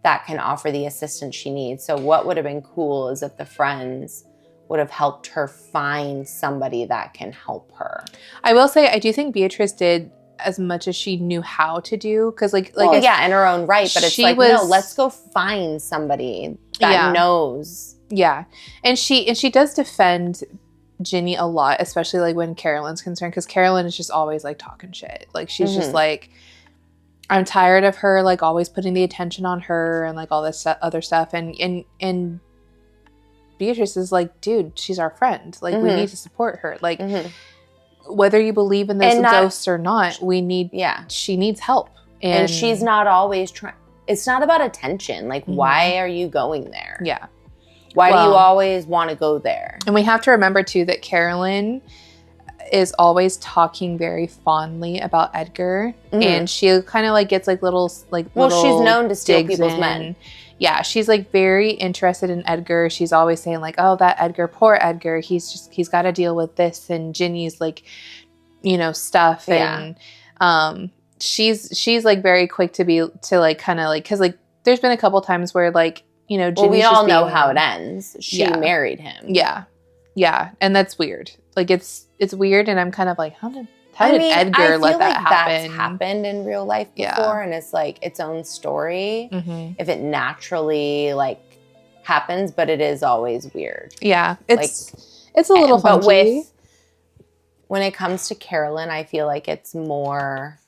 [SPEAKER 1] that can offer the assistance she needs. So what would have been cool is if the friends would have helped her find somebody that can help her.
[SPEAKER 2] I will say, I do think Beatrice did as much as she knew how to do. Because in
[SPEAKER 1] her own right. But it's like, no, let's go find somebody that knows.
[SPEAKER 2] Yeah. And she does defend Ginny a lot, especially like when Carolyn's concerned, because Carolyn is just always like talking shit. Like she's just like, I'm tired of her like always putting the attention on her and like all this other stuff. And Beatrice is like, dude, she's our friend. Like we need to support her. Like whether you believe in this ghosts or not, she needs help.
[SPEAKER 1] And she's not always trying. It's not about attention. Like why are you going there?
[SPEAKER 2] Yeah.
[SPEAKER 1] Why do you always want to go there?
[SPEAKER 2] And we have to remember, too, that Carolyn is always talking very fondly about Edgar. And she kind of, like, gets, like, little
[SPEAKER 1] Well, she's known to steal people's men.
[SPEAKER 2] Yeah, she's, like, very interested in Edgar. She's always saying, like, oh, that Edgar, poor Edgar. He's got to deal with this and Ginny's, like, stuff. And she's, like, very quick to like, kind of, like, because, like, there's been a couple times where, like, Ginny's
[SPEAKER 1] we all know how it ends. She married him.
[SPEAKER 2] Yeah. Yeah. And that's weird. Like, it's weird. And I'm kind of like, how did Edgar let that happen?
[SPEAKER 1] That's happened in real life before. And it's like its own story. If it naturally like happens, but it is always weird.
[SPEAKER 2] Yeah. It's a little funky.
[SPEAKER 1] But when it comes to Carolyn, I feel like it's more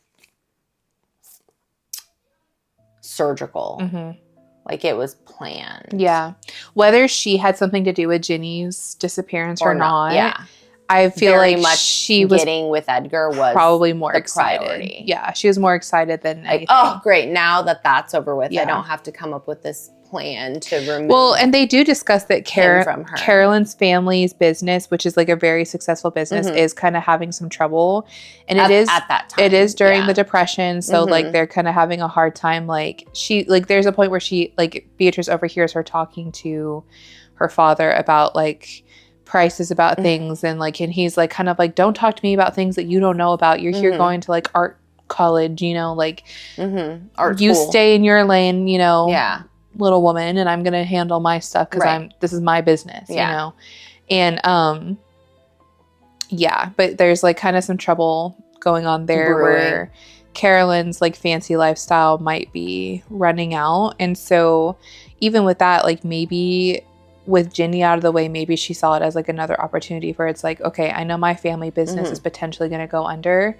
[SPEAKER 1] surgical. Like it was planned.
[SPEAKER 2] Yeah. Whether she had something to do with Ginny's disappearance or not.
[SPEAKER 1] Yeah.
[SPEAKER 2] I feel
[SPEAKER 1] very
[SPEAKER 2] like
[SPEAKER 1] much
[SPEAKER 2] she was
[SPEAKER 1] getting with Edgar was
[SPEAKER 2] probably more excited.
[SPEAKER 1] Priority.
[SPEAKER 2] Yeah. She was more excited than anything.
[SPEAKER 1] Oh, great. Now that's over with. I don't have to come up with this plan to remove.
[SPEAKER 2] Well, and they do discuss that Carolyn's family's business, which is like a very successful business, is kind of having some trouble. And it is
[SPEAKER 1] at that time.
[SPEAKER 2] It is during the Depression. So like they're kind of having a hard time. Like there's a point where Beatrice overhears her talking to her father about like prices about things and he's like kind of like, don't talk to me about things that you don't know about. You're here going to like art college, art you school. Stay in your lane, little woman, and I'm gonna handle my stuff because this is my business, and but there's like kind of some trouble going on there where Carolyn's like fancy lifestyle might be running out, and so even with that, like maybe with Ginny out of the way, maybe she saw it as like another opportunity where it's like, okay, I know my family business is potentially going to go under.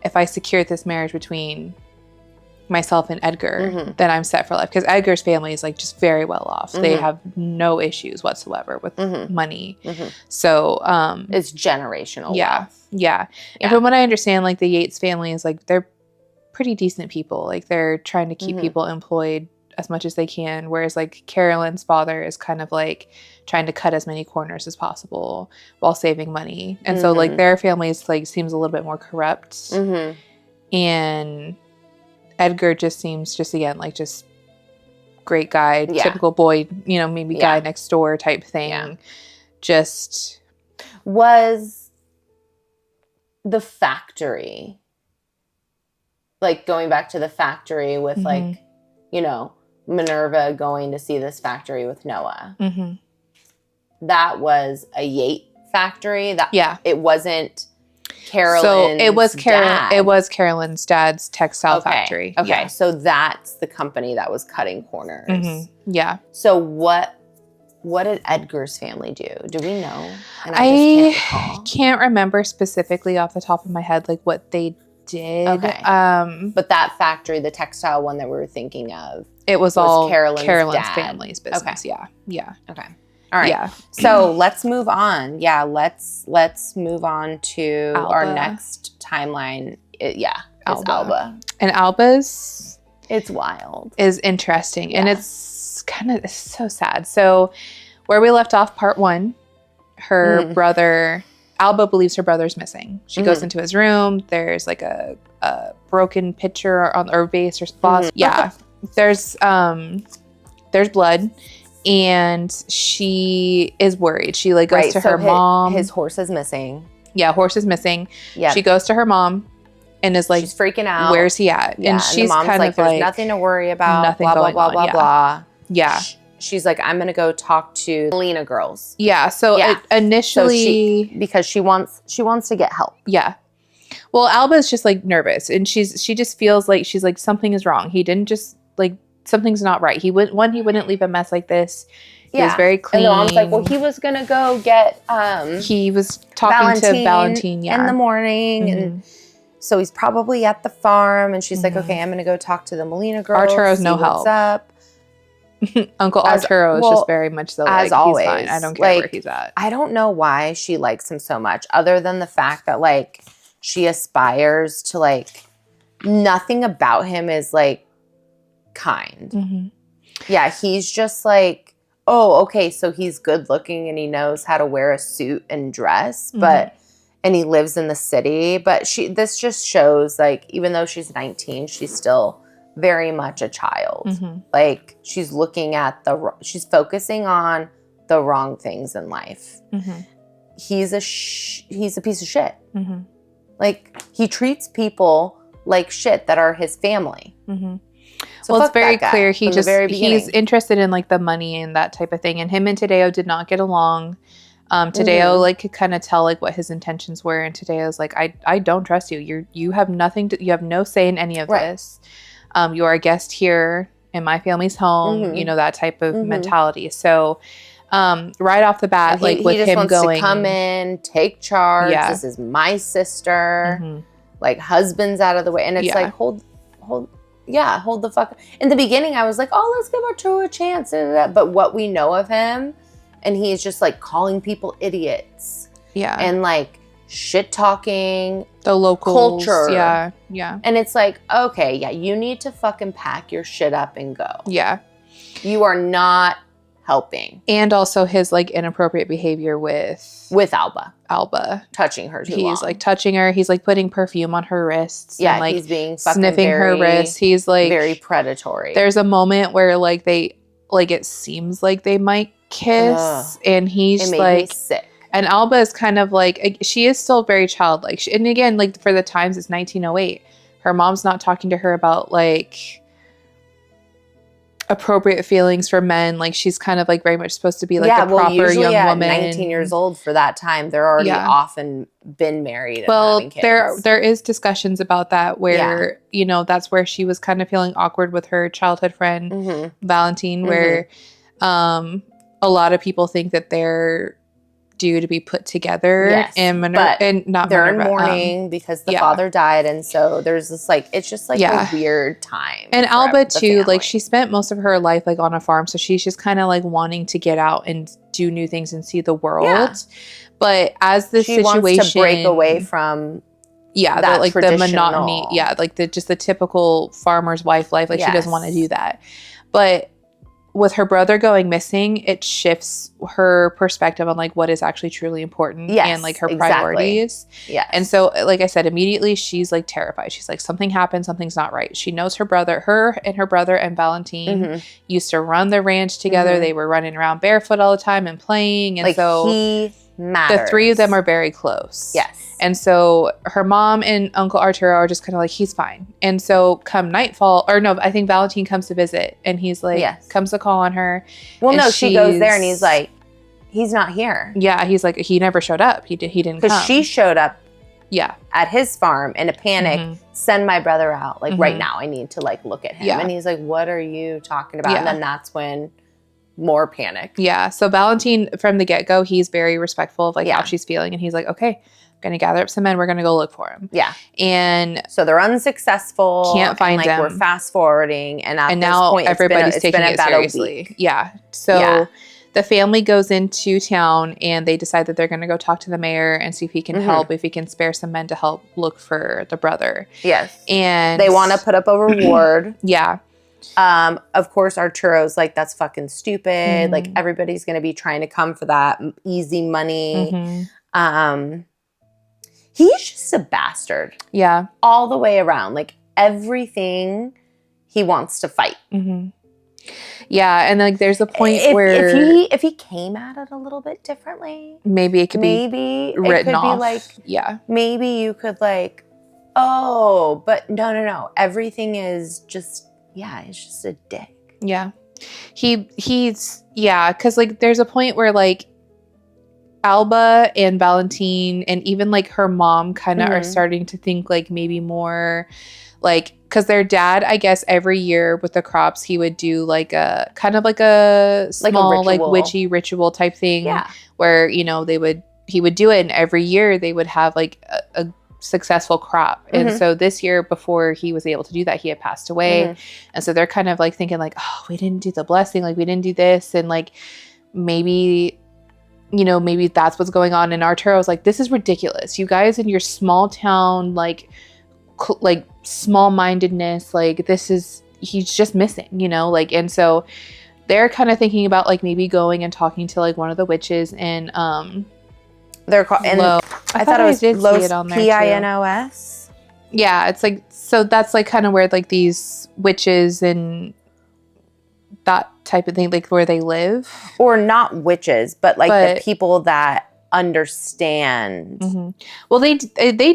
[SPEAKER 2] If I secure this marriage between myself and Edgar, then I'm set for life. Because Edgar's family is like just very well off. They have no issues whatsoever with money. So
[SPEAKER 1] it's generational.
[SPEAKER 2] Yeah. And from what I understand, like the Yates family is like, they're pretty decent people. Like they're trying to keep people employed as much as they can, whereas like Carolyn's father is kind of like trying to cut as many corners as possible while saving money. And so like their family is like seems a little bit more corrupt. And Edgar just seems just again like just great guy, typical boy, you know, maybe guy next door type thing. Just
[SPEAKER 1] was the factory, like going back to the factory with like, you know, Minerva going to see this factory with Noah. That was a Yates factory. That it wasn't Carolyn's.
[SPEAKER 2] So it was
[SPEAKER 1] dad.
[SPEAKER 2] It was Carolyn's dad's textile factory.
[SPEAKER 1] Okay, so that's the company that was cutting corners.
[SPEAKER 2] Yeah.
[SPEAKER 1] So what did Edgar's family do? Do we know? And
[SPEAKER 2] I can't remember specifically off the top of my head like what they did.
[SPEAKER 1] Okay. But that factory, the textile one that we were thinking of,
[SPEAKER 2] it was all Carolyn's
[SPEAKER 1] dad.
[SPEAKER 2] family's business.
[SPEAKER 1] Okay.
[SPEAKER 2] Yeah.
[SPEAKER 1] Okay. All right.
[SPEAKER 2] Yeah.
[SPEAKER 1] So let's move on. Yeah, let's move on to
[SPEAKER 2] Alba.
[SPEAKER 1] our next timeline. It's Alba.
[SPEAKER 2] And Alba's
[SPEAKER 1] it's wild.
[SPEAKER 2] Is interesting. And it's so sad. So where we left off part 1, her brother, Alba believes her brother's missing. She goes into his room. There's like a broken pitcher on or vase or vase. Yeah. There's blood. And she is worried. She like goes to her mom.
[SPEAKER 1] His horse is missing.
[SPEAKER 2] Yeah, horse is missing. Yeah. She goes to her mom and is like,
[SPEAKER 1] she's freaking out.
[SPEAKER 2] Where's he at?
[SPEAKER 1] Yeah,
[SPEAKER 2] and she's
[SPEAKER 1] the mom's
[SPEAKER 2] kind of like,
[SPEAKER 1] there's nothing to worry about.
[SPEAKER 2] Nothing
[SPEAKER 1] blah,
[SPEAKER 2] going
[SPEAKER 1] blah, blah,
[SPEAKER 2] on.
[SPEAKER 1] blah, blah.
[SPEAKER 2] Yeah.
[SPEAKER 1] She's like, I'm going to go talk to Melina girls.
[SPEAKER 2] Yeah. So initially,
[SPEAKER 1] because she wants to get help.
[SPEAKER 2] Yeah. Well, Alba's just like nervous, and she just feels like she's like something is wrong. He didn't just like something's not right. He wouldn't leave a mess like this. He was very clean.
[SPEAKER 1] And the mom's like, well, he was gonna go get
[SPEAKER 2] he was talking to Valentine
[SPEAKER 1] in the morning, and so he's probably at the farm. And she's like, okay, I'm gonna go talk to the Melina girls.
[SPEAKER 2] Arturo's no help.
[SPEAKER 1] What's up?
[SPEAKER 2] Uncle Arturo is just very much so like,
[SPEAKER 1] as always.
[SPEAKER 2] He's fine. I don't care where he's at.
[SPEAKER 1] I don't know why she likes him so much, other than the fact that like she aspires to like nothing about him is like kind. Yeah, he's just like, oh, okay, so he's good looking and he knows how to wear a suit and dress, but and he lives in the city. But this just shows like even though she's 19, she's still very much a child. Like she's looking at she's focusing on the wrong things in life. He's a piece of shit. Like he treats people like shit that are his family. So
[SPEAKER 2] well, it's very clear he's interested in like the money and that type of thing. And him and Tadeo did not get along. Tadeo like could kind of tell like what his intentions were, and Tadeo's like, I don't trust you. You have you have no say in any of this. You are a guest here in my family's home. You know, that type of mentality. So right off the bat, like with him
[SPEAKER 1] wants
[SPEAKER 2] going
[SPEAKER 1] to come in, take charge.
[SPEAKER 2] Yeah.
[SPEAKER 1] This is my sister. Like husband's out of the way, and it's like hold the fuck. In the beginning, I was like, oh, let's give Arturo a chance. But what we know of him, and he's just like calling people idiots. Yeah. And like shit talking
[SPEAKER 2] the local
[SPEAKER 1] culture.
[SPEAKER 2] Yeah. Yeah.
[SPEAKER 1] And it's like, okay, yeah, you need to fucking pack your shit up and go.
[SPEAKER 2] Yeah.
[SPEAKER 1] You are not helping.
[SPEAKER 2] And also his like inappropriate behavior with Alba
[SPEAKER 1] touching her too long.
[SPEAKER 2] He's like touching her. He's like putting perfume on her wrists.
[SPEAKER 1] Yeah,
[SPEAKER 2] and, like,
[SPEAKER 1] he's being fucking
[SPEAKER 2] sniffing her wrists. He's like
[SPEAKER 1] very predatory.
[SPEAKER 2] There's a moment where like they like it seems like they might kiss, and he's like
[SPEAKER 1] sick.
[SPEAKER 2] And Alba is kind of like she is still very childlike. And again, like for the times, it's 1908. Her mom's not talking to her about like appropriate feelings for men. Like she's kind of like very much supposed to be like a proper young woman.
[SPEAKER 1] 19 years old for that time, they're already often been married.
[SPEAKER 2] Well,
[SPEAKER 1] and having kids.
[SPEAKER 2] there is discussions about that where you know that's where she was kind of feeling awkward with her childhood friend Valentine, where a lot of people think that they're due to be put together and not
[SPEAKER 1] they're in mourning because the father died, and so there's this like it's just like a weird time.
[SPEAKER 2] And Alba too, like she spent most of her life like on a farm, so she's just kind of like wanting to get out and do new things and see the world. But as this situation
[SPEAKER 1] wants to break away from
[SPEAKER 2] that like the monotony, like the typical farmer's wife life, like she doesn't want to do that. But with her brother going missing, it shifts her perspective on like what is actually truly important and like her priorities.
[SPEAKER 1] Yes.
[SPEAKER 2] And so, like I said, immediately she's like terrified. She's like, something happened, something's not right. She knows her brother and Valentine used to run the ranch together. They were running around barefoot all the time and playing. And
[SPEAKER 1] like,
[SPEAKER 2] so
[SPEAKER 1] he matters.
[SPEAKER 2] The three of them are very close.
[SPEAKER 1] Yes.
[SPEAKER 2] And so her mom and Uncle Arturo are just kind of like, he's fine. And so come nightfall, or no, I think Valentine comes to visit and he's like, comes to call on her.
[SPEAKER 1] Well, no, she goes there and he's like, he's not here.
[SPEAKER 2] Yeah. He's like, he never showed up. He didn't come.
[SPEAKER 1] Because she showed up
[SPEAKER 2] yeah,
[SPEAKER 1] at his farm in a panic, send my brother out. Like right now, I need to like look at him.
[SPEAKER 2] Yeah.
[SPEAKER 1] And he's like, what are you talking about? And then that's when more panic.
[SPEAKER 2] Yeah. So Valentine from the get-go, he's very respectful of like how she's feeling. And he's like, okay, I'm going to gather up some men. We're going to go look for him.
[SPEAKER 1] Yeah.
[SPEAKER 2] And
[SPEAKER 1] so they're unsuccessful.
[SPEAKER 2] Can't find
[SPEAKER 1] him. We're fast forwarding. And at this
[SPEAKER 2] now
[SPEAKER 1] point,
[SPEAKER 2] everybody's taking it seriously. Yeah. So the family goes into town and they decide that they're going to go talk to the mayor and see if he can help, if he can spare some men to help look for the brother.
[SPEAKER 1] Yes.
[SPEAKER 2] And
[SPEAKER 1] they want to put up a reward.
[SPEAKER 2] Yeah.
[SPEAKER 1] Of course, Arturo's like, that's fucking stupid. Like, everybody's going to be trying to come for that easy money. He's just a bastard.
[SPEAKER 2] Yeah.
[SPEAKER 1] All the way around. Like, everything he wants to fight.
[SPEAKER 2] Yeah, and like there's a point where
[SPEAKER 1] if he came at it a little bit differently,
[SPEAKER 2] maybe it could be written off.
[SPEAKER 1] Be like,
[SPEAKER 2] yeah,
[SPEAKER 1] maybe you could like, oh, but no. Everything is just, it's just a dick.
[SPEAKER 2] Yeah, he's because like there's a point where like Alba and Valentine and even like her mom kind of are starting to think like maybe more like, because their dad, I guess every year with the crops, he would do like a kind of like a small like witchy ritual type thing where, you know, he would do it and every year they would have like a successful crop. And so this year before he was able to do that, he had passed away. And so they're kind of like thinking like, oh, we didn't do the blessing. Like we didn't do this. And like, maybe, you know, maybe that's what's going on. And Arturo was like, this is ridiculous. You guys in your small town, like small-mindedness, like he's just missing, you know, like, and so they're kind of thinking about like maybe going and talking to like one of the witches and
[SPEAKER 1] they're called, and I thought it was Los Pinos.
[SPEAKER 2] Yeah, it's like, so that's like kind of where like these witches and that type of thing, like where they live, or
[SPEAKER 1] not witches, but the people that understand.
[SPEAKER 2] Well, they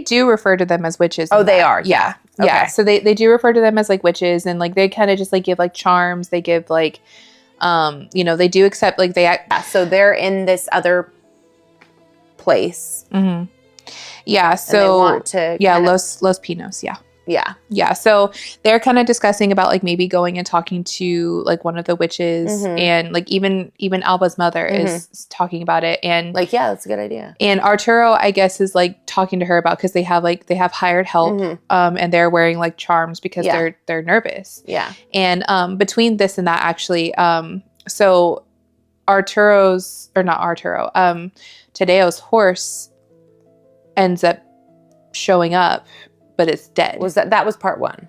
[SPEAKER 2] do refer to them as witches.
[SPEAKER 1] Oh, they are.
[SPEAKER 2] Yeah.
[SPEAKER 1] Okay.
[SPEAKER 2] Yeah. So they do refer to them as like witches, and like they kind of just like give like charms. They give like, you know, they do accept like they.
[SPEAKER 1] So they're in this other place.
[SPEAKER 2] Yeah. So
[SPEAKER 1] and they want to
[SPEAKER 2] Los Pinos. Yeah.
[SPEAKER 1] Yeah.
[SPEAKER 2] Yeah. So they're kind of discussing about like maybe going and talking to like one of the witches and like even Alba's mother is talking about it and
[SPEAKER 1] like, yeah, that's a good idea.
[SPEAKER 2] And Arturo, I guess, is like talking to her about, because they have hired help and they're wearing like charms because they're nervous.
[SPEAKER 1] Yeah.
[SPEAKER 2] And between this and that actually, so Tadeo's horse ends up showing up, but it's dead.
[SPEAKER 1] That was part one?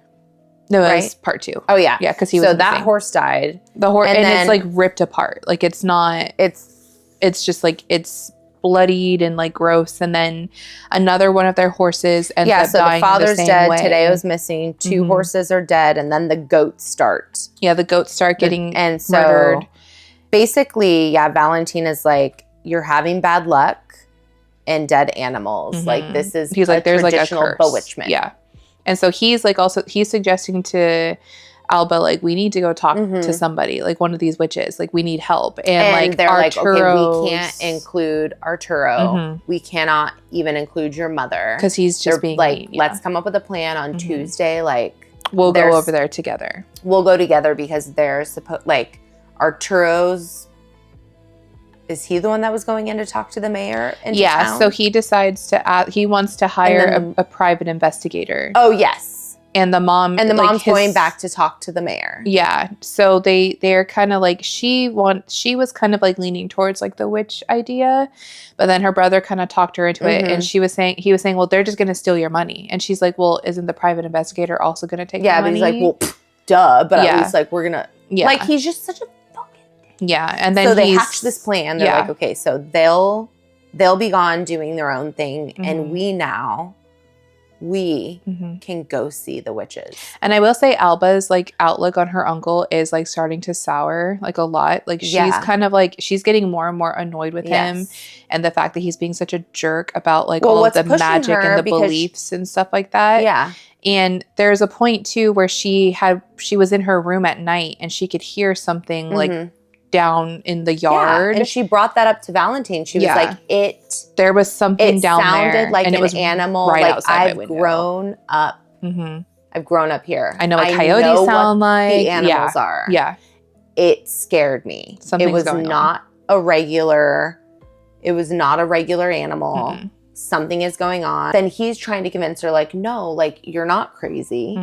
[SPEAKER 2] No, right? It was part two.
[SPEAKER 1] Oh yeah,
[SPEAKER 2] yeah, because he was.
[SPEAKER 1] So that horse died.
[SPEAKER 2] The horse, and it's like ripped apart. Like it's not. It's just like it's bloodied and like gross. And then another one of their horses ends up dying.
[SPEAKER 1] So the father's
[SPEAKER 2] the same
[SPEAKER 1] dead.
[SPEAKER 2] Way.
[SPEAKER 1] Tadeo's missing. 2 horses are dead, and then the goats start.
[SPEAKER 2] Yeah, the goats start getting
[SPEAKER 1] and so
[SPEAKER 2] murdered.
[SPEAKER 1] Basically, Valentine is like, you're having bad luck. And dead animals, like this is
[SPEAKER 2] he's like there's like a curse.
[SPEAKER 1] Bewitchment.
[SPEAKER 2] Yeah, and so he's like he's suggesting to Alba like we need to go talk to somebody, like one of these witches, like we need help. And like
[SPEAKER 1] they're like, okay, we can't include Arturo. We cannot even include your mother
[SPEAKER 2] because he's just being
[SPEAKER 1] like, let's come up with a plan on Tuesday. Like
[SPEAKER 2] we'll go over there together.
[SPEAKER 1] We'll go together because they're supposed like Arturo's. Is he the one that was going in to talk to the mayor? Town?
[SPEAKER 2] So he decides he wants to hire a private investigator.
[SPEAKER 1] Oh, yes.
[SPEAKER 2] And the mom...
[SPEAKER 1] And the mom's going back to talk to the mayor.
[SPEAKER 2] Yeah. So they're kind of like... She was kind of like leaning towards like the witch idea. But then her brother kind of talked her into it. And he was saying, well, they're just going to steal your money. And she's like, well, isn't the private investigator also going to take your money?
[SPEAKER 1] Yeah, but he's like, well, duh. But at least like we're going to...
[SPEAKER 2] Yeah.
[SPEAKER 1] Like, he's just such a fucking dick.
[SPEAKER 2] Yeah. And then
[SPEAKER 1] so they hatch this plan. They're
[SPEAKER 2] yeah.
[SPEAKER 1] like, okay, so they'll be gone doing their own thing.
[SPEAKER 2] Mm-hmm.
[SPEAKER 1] And we can go see the witches.
[SPEAKER 2] And I will say Alba's like outlook on her uncle is like starting to sour like a lot. Like she's kind of like, she's getting more and more annoyed with him, and the fact that he's being such a jerk about like all of the magic and the beliefs and stuff like that.
[SPEAKER 1] Yeah.
[SPEAKER 2] And there's a point too where she was in her room at night and she could hear something like down in the yard.
[SPEAKER 1] Yeah, and she brought that up to Valentine. She was like,
[SPEAKER 2] there was something down there.
[SPEAKER 1] It sounded like
[SPEAKER 2] and
[SPEAKER 1] an
[SPEAKER 2] it was
[SPEAKER 1] animal.
[SPEAKER 2] Right
[SPEAKER 1] like,
[SPEAKER 2] outside
[SPEAKER 1] I've
[SPEAKER 2] my window.
[SPEAKER 1] grown up. I've grown up here.
[SPEAKER 2] I know what coyotes sound like.
[SPEAKER 1] The animals are.
[SPEAKER 2] Yeah.
[SPEAKER 1] It scared me.
[SPEAKER 2] Something's
[SPEAKER 1] it was
[SPEAKER 2] going
[SPEAKER 1] not
[SPEAKER 2] on.
[SPEAKER 1] It was not a regular animal. Something is going on. Then he's trying to convince her, like, no, like, you're not crazy.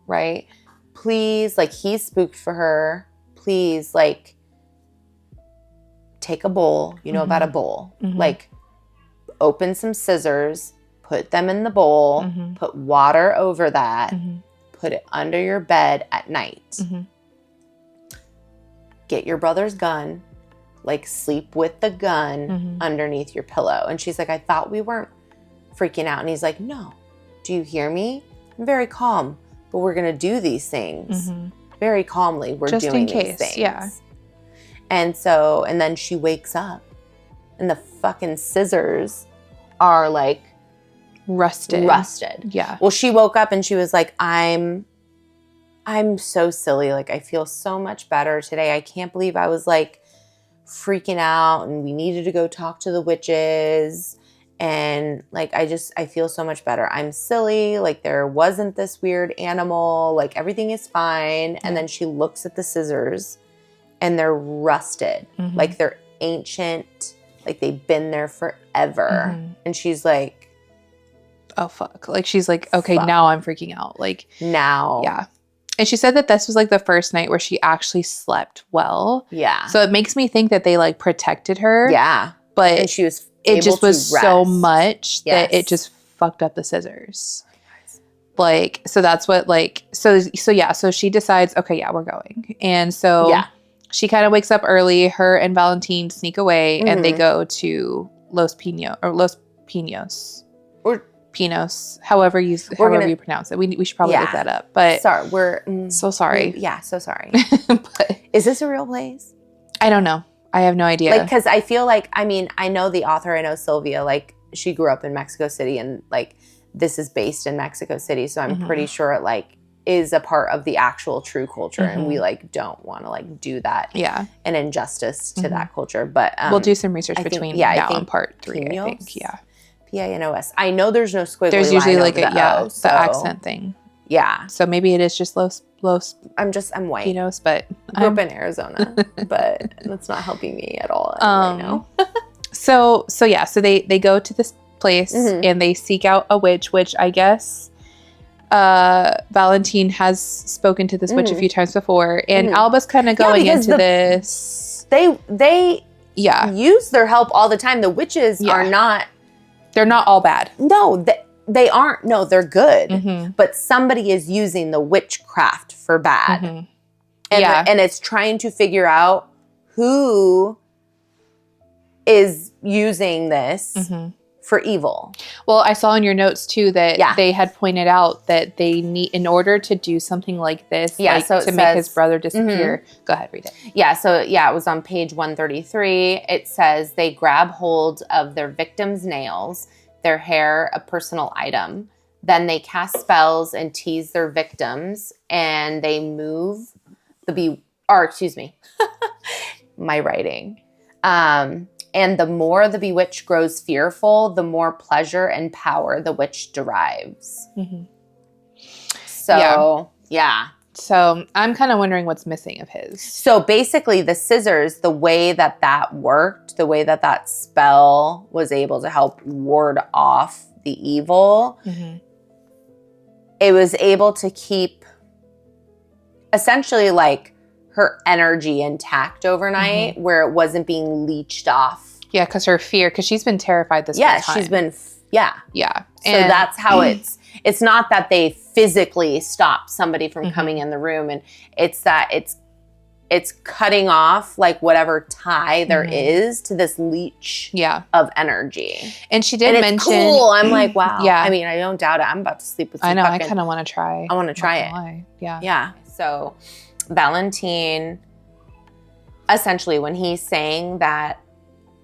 [SPEAKER 1] Right? Please, like, he's spooked for her. Please, like, take a bowl. You know about a bowl. Like, open some scissors, put them in the bowl, put water over that, put it under your bed at night. Get your brother's gun, like, sleep with the gun underneath your pillow. And she's like, I thought we weren't freaking out. And he's like, no, do you hear me? I'm very calm, but we're going to do these things very calmly. We're
[SPEAKER 2] just
[SPEAKER 1] doing
[SPEAKER 2] in case,
[SPEAKER 1] these things.
[SPEAKER 2] Yeah.
[SPEAKER 1] And so, and then she wakes up and the fucking scissors are like
[SPEAKER 2] rusted.
[SPEAKER 1] Yeah. Well, she woke up and she was like, I'm so silly. Like, I feel so much better today. I can't believe I was like freaking out and we needed to go talk to the witches. And like, I feel so much better. I'm silly. Like, there wasn't this weird animal. Like, everything is fine. And then she looks at the scissors and they're rusted. Like, they're ancient. Like, they've been there forever. And she's like,
[SPEAKER 2] oh, fuck. Like, she's like, okay, now I'm freaking out. Like,
[SPEAKER 1] now.
[SPEAKER 2] Yeah. And she said that this was like the first night where she actually slept well.
[SPEAKER 1] Yeah.
[SPEAKER 2] So it makes me think that they like protected her.
[SPEAKER 1] Yeah.
[SPEAKER 2] But
[SPEAKER 1] and she was
[SPEAKER 2] it just was
[SPEAKER 1] rest.
[SPEAKER 2] So much that it just fucked up the scissors. Like, so that's what like, so she decides, okay, yeah, we're going. And so she kind of wakes up early. Her and Valentine sneak away and they go to Los Pinos. Or Pinos, however you pronounce it. We should probably look that up. But
[SPEAKER 1] sorry, we're
[SPEAKER 2] so sorry.
[SPEAKER 1] So sorry.
[SPEAKER 2] But
[SPEAKER 1] is this a real place?
[SPEAKER 2] I don't know. I have no idea.
[SPEAKER 1] Like, because I feel like, I mean, I know the author. I know Silvia. Like, she grew up in Mexico City, and like this is based in Mexico City. So I'm pretty sure it like is a part of the actual true culture, and we like don't want to like do that.
[SPEAKER 2] Yeah,
[SPEAKER 1] an injustice to that culture. But
[SPEAKER 2] we'll do some research between now and part 3.
[SPEAKER 1] Pinos?
[SPEAKER 2] I think. Yeah.
[SPEAKER 1] Pinos. I know there's no squiggly
[SPEAKER 2] There's usually
[SPEAKER 1] line
[SPEAKER 2] like the accent thing.
[SPEAKER 1] Yeah.
[SPEAKER 2] So maybe it is just Los
[SPEAKER 1] I'm white.
[SPEAKER 2] Pinos, but
[SPEAKER 1] I grew up in Arizona, but that's not helping me at all right now.
[SPEAKER 2] So they go to this place and they seek out a witch, which I guess Valentine has spoken to this witch a few times before, and Alba's kind of going into this.
[SPEAKER 1] They use their help all the time. The witches are not.
[SPEAKER 2] They're not all bad.
[SPEAKER 1] No, they aren't. No, they're good. But somebody is using the witchcraft for bad. And it's trying to figure out who is using this for evil.
[SPEAKER 2] Well, I saw in your notes too that they had pointed out that they need, in order to do something like this, to make his brother disappear. Go ahead, read it.
[SPEAKER 1] Yeah, so it was on page 133. It says they grab hold of their victim's nails, their hair, a personal item. Then they cast spells and tease their victims, and they move my writing. And the more the bewitched grows fearful, the more pleasure and power the witch derives. So,
[SPEAKER 2] So I'm kind of wondering what's missing of his.
[SPEAKER 1] So basically the scissors, the way that worked, the way that spell was able to help ward off the evil, it was able to keep essentially like her energy intact overnight where it wasn't being leached off.
[SPEAKER 2] Yeah, because her fear, because she's been terrified this whole time.
[SPEAKER 1] Yeah, she's been, Yeah. So
[SPEAKER 2] and
[SPEAKER 1] that's how it's not that they physically stop somebody from coming in the room, and it's that it's cutting off like whatever tie there is to this leech of energy.
[SPEAKER 2] And she did mention,
[SPEAKER 1] cool. I'm like, wow.
[SPEAKER 2] Yeah.
[SPEAKER 1] I mean, I don't doubt it. I'm about to sleep with some
[SPEAKER 2] I know. I kind of want to try.
[SPEAKER 1] I want to try it.
[SPEAKER 2] Lie. Yeah.
[SPEAKER 1] Yeah. So Valentine, essentially, when he's saying that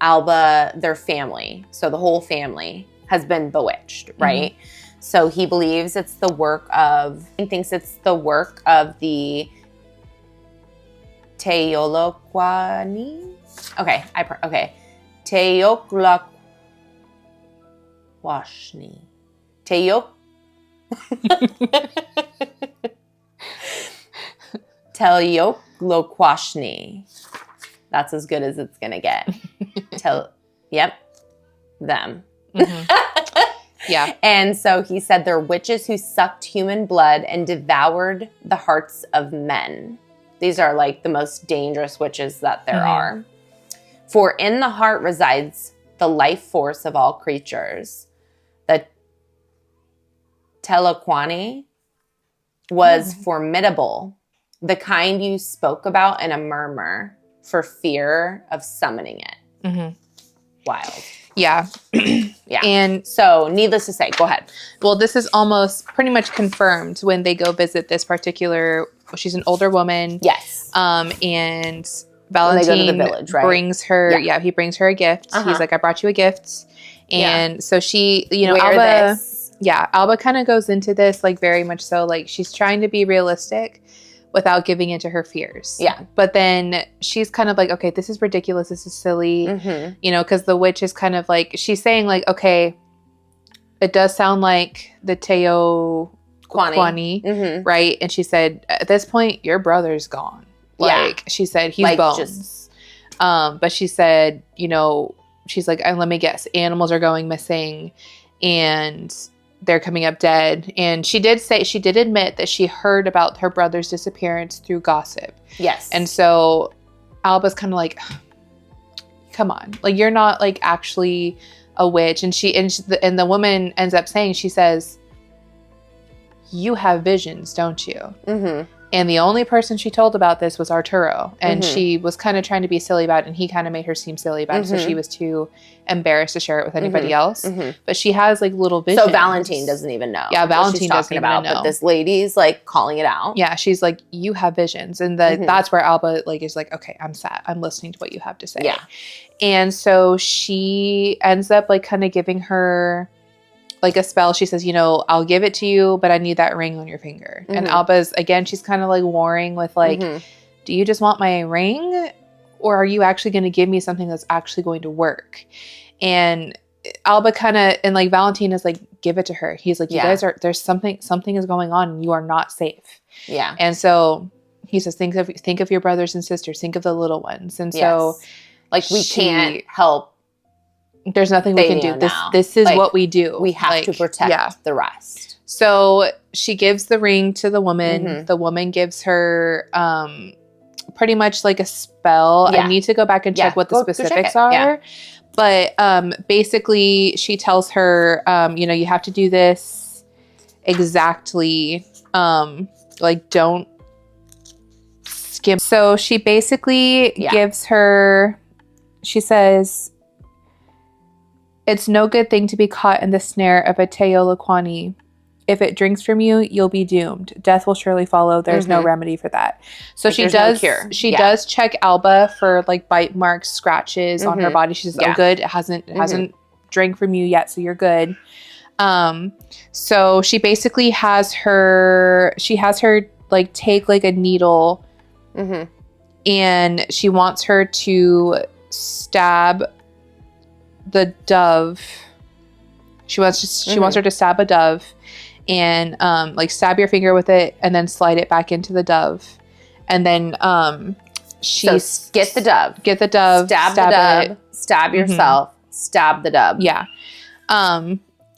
[SPEAKER 1] Alba, their family, so the whole family has been bewitched, right? So he believes it's the work of, he thinks it's the work of the Teoloquani. Okay. Teocloquashni. Teocloquashni. That's as good as it's gonna get. Them.
[SPEAKER 2] Yeah.
[SPEAKER 1] And so he said they're witches who sucked human blood and devoured the hearts of men. These are like the most dangerous witches that there are. For in the heart resides the life force of all creatures. The Telequani was formidable, the kind you spoke about in a murmur for fear of summoning it. Wild.
[SPEAKER 2] Yeah.
[SPEAKER 1] Yeah.
[SPEAKER 2] And
[SPEAKER 1] so needless to say, go ahead.
[SPEAKER 2] Well, this is almost pretty much confirmed when they go visit this particular, she's an older woman.
[SPEAKER 1] Yes.
[SPEAKER 2] And Valentine
[SPEAKER 1] go to the village, right?
[SPEAKER 2] brings her, he brings her a gift. He's like, I brought you a gift. And so she, Alba, Alba kind of goes into this like very much so like she's trying to be realistic without giving into her fears. Yeah. But then she's kind of like, okay, this is ridiculous. This is silly. Because the witch is kind of like, she's saying like, okay, it does sound like the Teoquani, right? And she said, at this point, your brother's gone. Like, she said, he's like bones. But she said, she's like, let me guess, animals are going missing and they're coming up dead. And she did admit that she heard about her brother's disappearance through gossip. Yes. And so Alba's kind of like, come on, like you're not like actually a witch. And the woman ends up saying, she says, you have visions, don't you? And the only person she told about this was Arturo. And she was kind of trying to be silly about it. And he kind of made her seem silly about it. So she was too embarrassed to share it with anybody else. But she has like little visions. So
[SPEAKER 1] Valentine doesn't even know.
[SPEAKER 2] Yeah, Valentine doesn't even know.
[SPEAKER 1] But this lady's like calling it out.
[SPEAKER 2] Yeah, she's like, you have visions. And that's where Alba like is like, okay, I'm sad. I'm listening to what you have to say. Yeah. And so she ends up like kind of giving her like a spell. She says, I'll give it to you, but I need that ring on your finger. And Alba's, again, she's kind of like warring with like, do you just want my ring? Or are you actually going to give me something that's actually going to work? And Alba kind of, and like Valentine is like, give it to her. He's like, you guys are, there's something is going on and you are not safe. Yeah. And so he says, think of your brothers and sisters, think of the little ones. And so like we can't help. There's nothing we can do. This is like, what we do.
[SPEAKER 1] We have to protect the rest.
[SPEAKER 2] So she gives the ring to the woman. The woman gives her pretty much like a spell. I need to go back and check what the specifics are. Yeah. But basically she tells her, you have to do this exactly. Like don't skim. So she basically gives her, she says, it's no good thing to be caught in the snare of a Teoloquani. If it drinks from you, you'll be doomed. Death will surely follow. There's no remedy for that. So like she does. No she does check Alba for like bite marks, scratches on her body. She says, "Oh, good. It hasn't drank from you yet, so you're good." So she basically has her. She has her like take like a needle, and she wants her to stab the dove. She wants her to stab a dove and like stab your finger with it and then slide it back into the dove. And then
[SPEAKER 1] get the dove, stab the dove, stab yourself, stab the dove.
[SPEAKER 2] Yeah.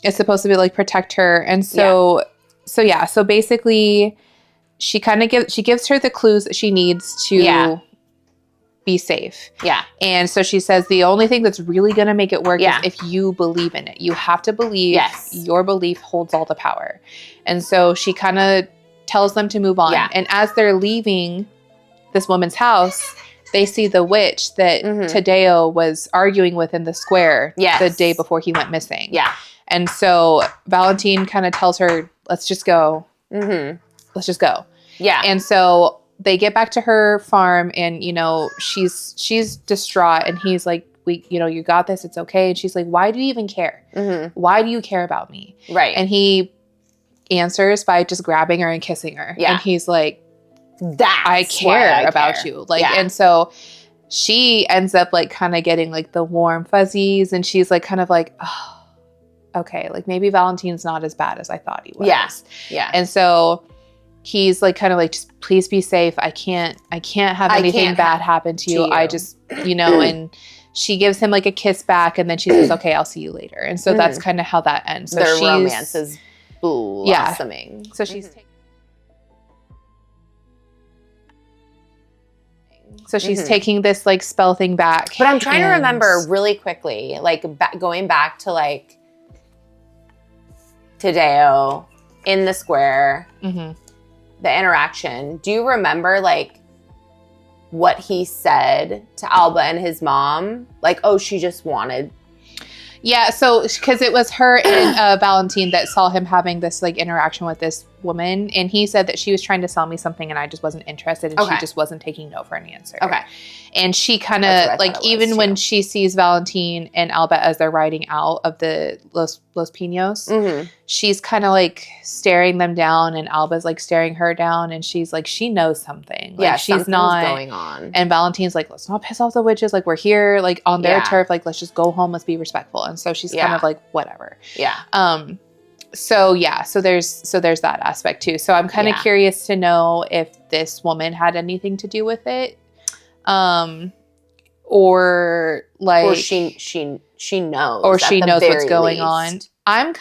[SPEAKER 2] It's supposed to be like protect her. And so basically she kind of gives her the clues that she needs to be safe. Yeah. And so she says the only thing that's really going to make it work is if you believe in it. You have to believe. Yes. Your belief holds all the power. And so she kind of tells them to move on. Yeah. And as they're leaving this woman's house, they see the witch that Tadeo was arguing with in the square the day before he went missing.
[SPEAKER 1] Yeah.
[SPEAKER 2] And so Valentine kind of tells her, let's just go. Let's just go.
[SPEAKER 1] Yeah.
[SPEAKER 2] And so they get back to her farm and, you know, she's distraught and he's like, you got this. It's okay. And she's like, why do you even care? Why do you care about me?
[SPEAKER 1] Right.
[SPEAKER 2] And he answers by just grabbing her and kissing her.
[SPEAKER 1] Yeah.
[SPEAKER 2] And he's like,
[SPEAKER 1] that's
[SPEAKER 2] I care about
[SPEAKER 1] care.
[SPEAKER 2] you. Like, and so she ends up like kind of getting like the warm fuzzies and she's like kind of like, oh, okay. Like maybe Valentine's not as bad as I thought he was.
[SPEAKER 1] Yeah. Yeah.
[SPEAKER 2] And so he's like kind of like, just please be safe. I can't have anything bad happen to you. I just, you know, and she gives him like a kiss back and then she says, okay, I'll see you later. And so that's kind of how that ends. So
[SPEAKER 1] their romance is blossoming.
[SPEAKER 2] Yeah. So she's taking this like spell thing back.
[SPEAKER 1] But I'm trying to remember really quickly, like going back to like Tadeo in the square, the interaction. Do you remember like what he said to Alba and his mom? Like, oh, she just wanted.
[SPEAKER 2] Yeah, so because it was her and Valentine that saw him having this like interaction with this woman, and he said that she was trying to sell me something, and I just wasn't interested, and she just wasn't taking no for an answer. Okay, and she kind of like even when she sees Valentine and Alba as they're riding out of the Los Pinos, she's kind of like staring them down, and Alba's like staring her down, and she's like she knows something. Like,
[SPEAKER 1] yeah,
[SPEAKER 2] she's not
[SPEAKER 1] going on.
[SPEAKER 2] And Valentine's like, let's not piss off the witches. Like we're here, like on their turf. Like let's just go home. Let's be respectful. And so she's kind of like whatever.
[SPEAKER 1] Yeah.
[SPEAKER 2] So there's that aspect too. So I'm kind of curious to know if this woman had anything to do with it, or like,
[SPEAKER 1] or she knows,
[SPEAKER 2] or she knows what's going on. I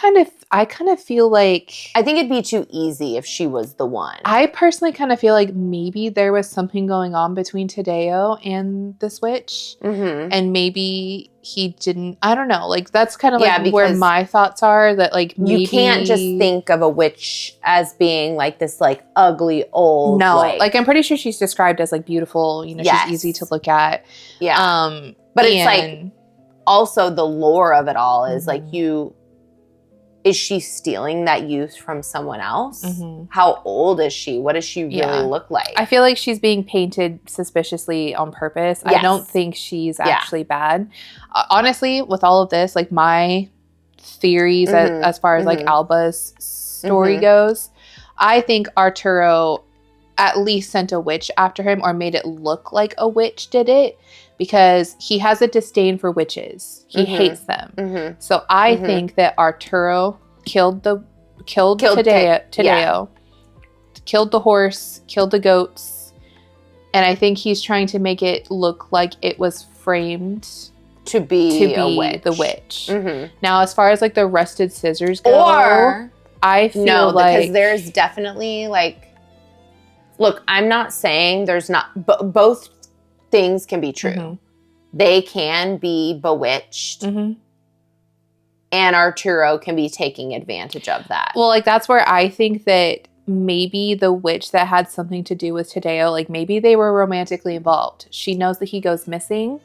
[SPEAKER 2] kind of feel like
[SPEAKER 1] I think it'd be too easy if she was the one.
[SPEAKER 2] I personally kind of feel like maybe there was something going on between Tadeo and this witch, and maybe he didn't. I don't know. Like that's kind of like where my thoughts are. That like maybe,
[SPEAKER 1] you can't just think of a witch as being like this like ugly old.
[SPEAKER 2] No, like I'm pretty sure she's described as like beautiful. You know, she's easy to look at.
[SPEAKER 1] Yeah. But it's like also the lore of it all is like is she stealing that youth from someone else? How old is she? What does she really look like?
[SPEAKER 2] I feel like she's being painted suspiciously on purpose. I don't think she's actually bad. Honestly, with all of this, like my theories as far as like Alba's story goes, I think Arturo at least sent a witch after him or made it look like a witch did it, because he has a disdain for witches. He hates them. So I think that Arturo killed Tadeo, killed the horse, killed the goats, and I think he's trying to make it look like it was framed
[SPEAKER 1] to be
[SPEAKER 2] the witch. Now, as far as like the rusted scissors go,
[SPEAKER 1] or
[SPEAKER 2] I feel like
[SPEAKER 1] because there's definitely like, look, I'm not saying there's not, both things can be true. They can be bewitched, and Arturo can be taking advantage of that.
[SPEAKER 2] Well, like that's where I think that maybe the witch that had something to do with Tadeo, like maybe they were romantically involved. She knows that he goes missing.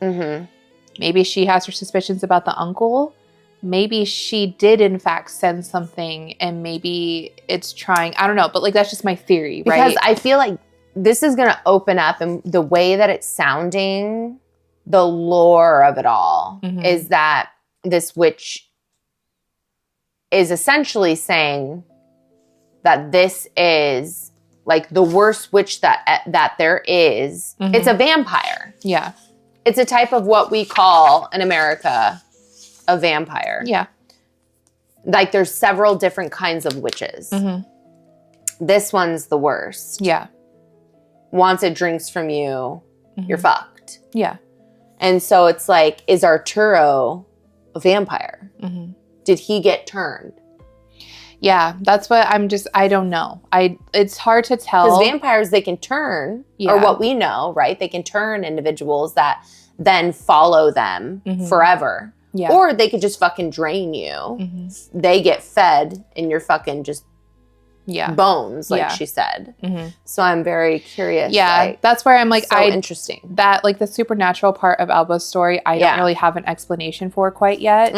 [SPEAKER 2] Maybe she has her suspicions about the uncle. Maybe she did in fact send something, and maybe it's trying, I don't know, but like that's just my theory, right?
[SPEAKER 1] Because I feel like this is going to open up, and the way that it's sounding, the lore of it all is that this witch is essentially saying that this is like the worst witch that there is. It's a vampire.
[SPEAKER 2] Yeah.
[SPEAKER 1] It's a type of what we call in America a vampire.
[SPEAKER 2] Yeah.
[SPEAKER 1] Like there's several different kinds of witches. This one's the worst.
[SPEAKER 2] Yeah.
[SPEAKER 1] Once it drinks from you, you're fucked.
[SPEAKER 2] Yeah.
[SPEAKER 1] And so it's like, is Arturo a vampire? Did he get turned?
[SPEAKER 2] Yeah, that's what I don't know. It's hard to tell.
[SPEAKER 1] Because vampires, they can turn, or what we know, right? They can turn individuals that then follow them forever.
[SPEAKER 2] Yeah.
[SPEAKER 1] Or they could just fucking drain you. They get fed and you're fucking just bones, like she said. So I'm very curious.
[SPEAKER 2] Yeah, that's where I'm like,
[SPEAKER 1] so interesting.
[SPEAKER 2] That, like, the supernatural part of Alba's story, I don't really have an explanation for quite yet.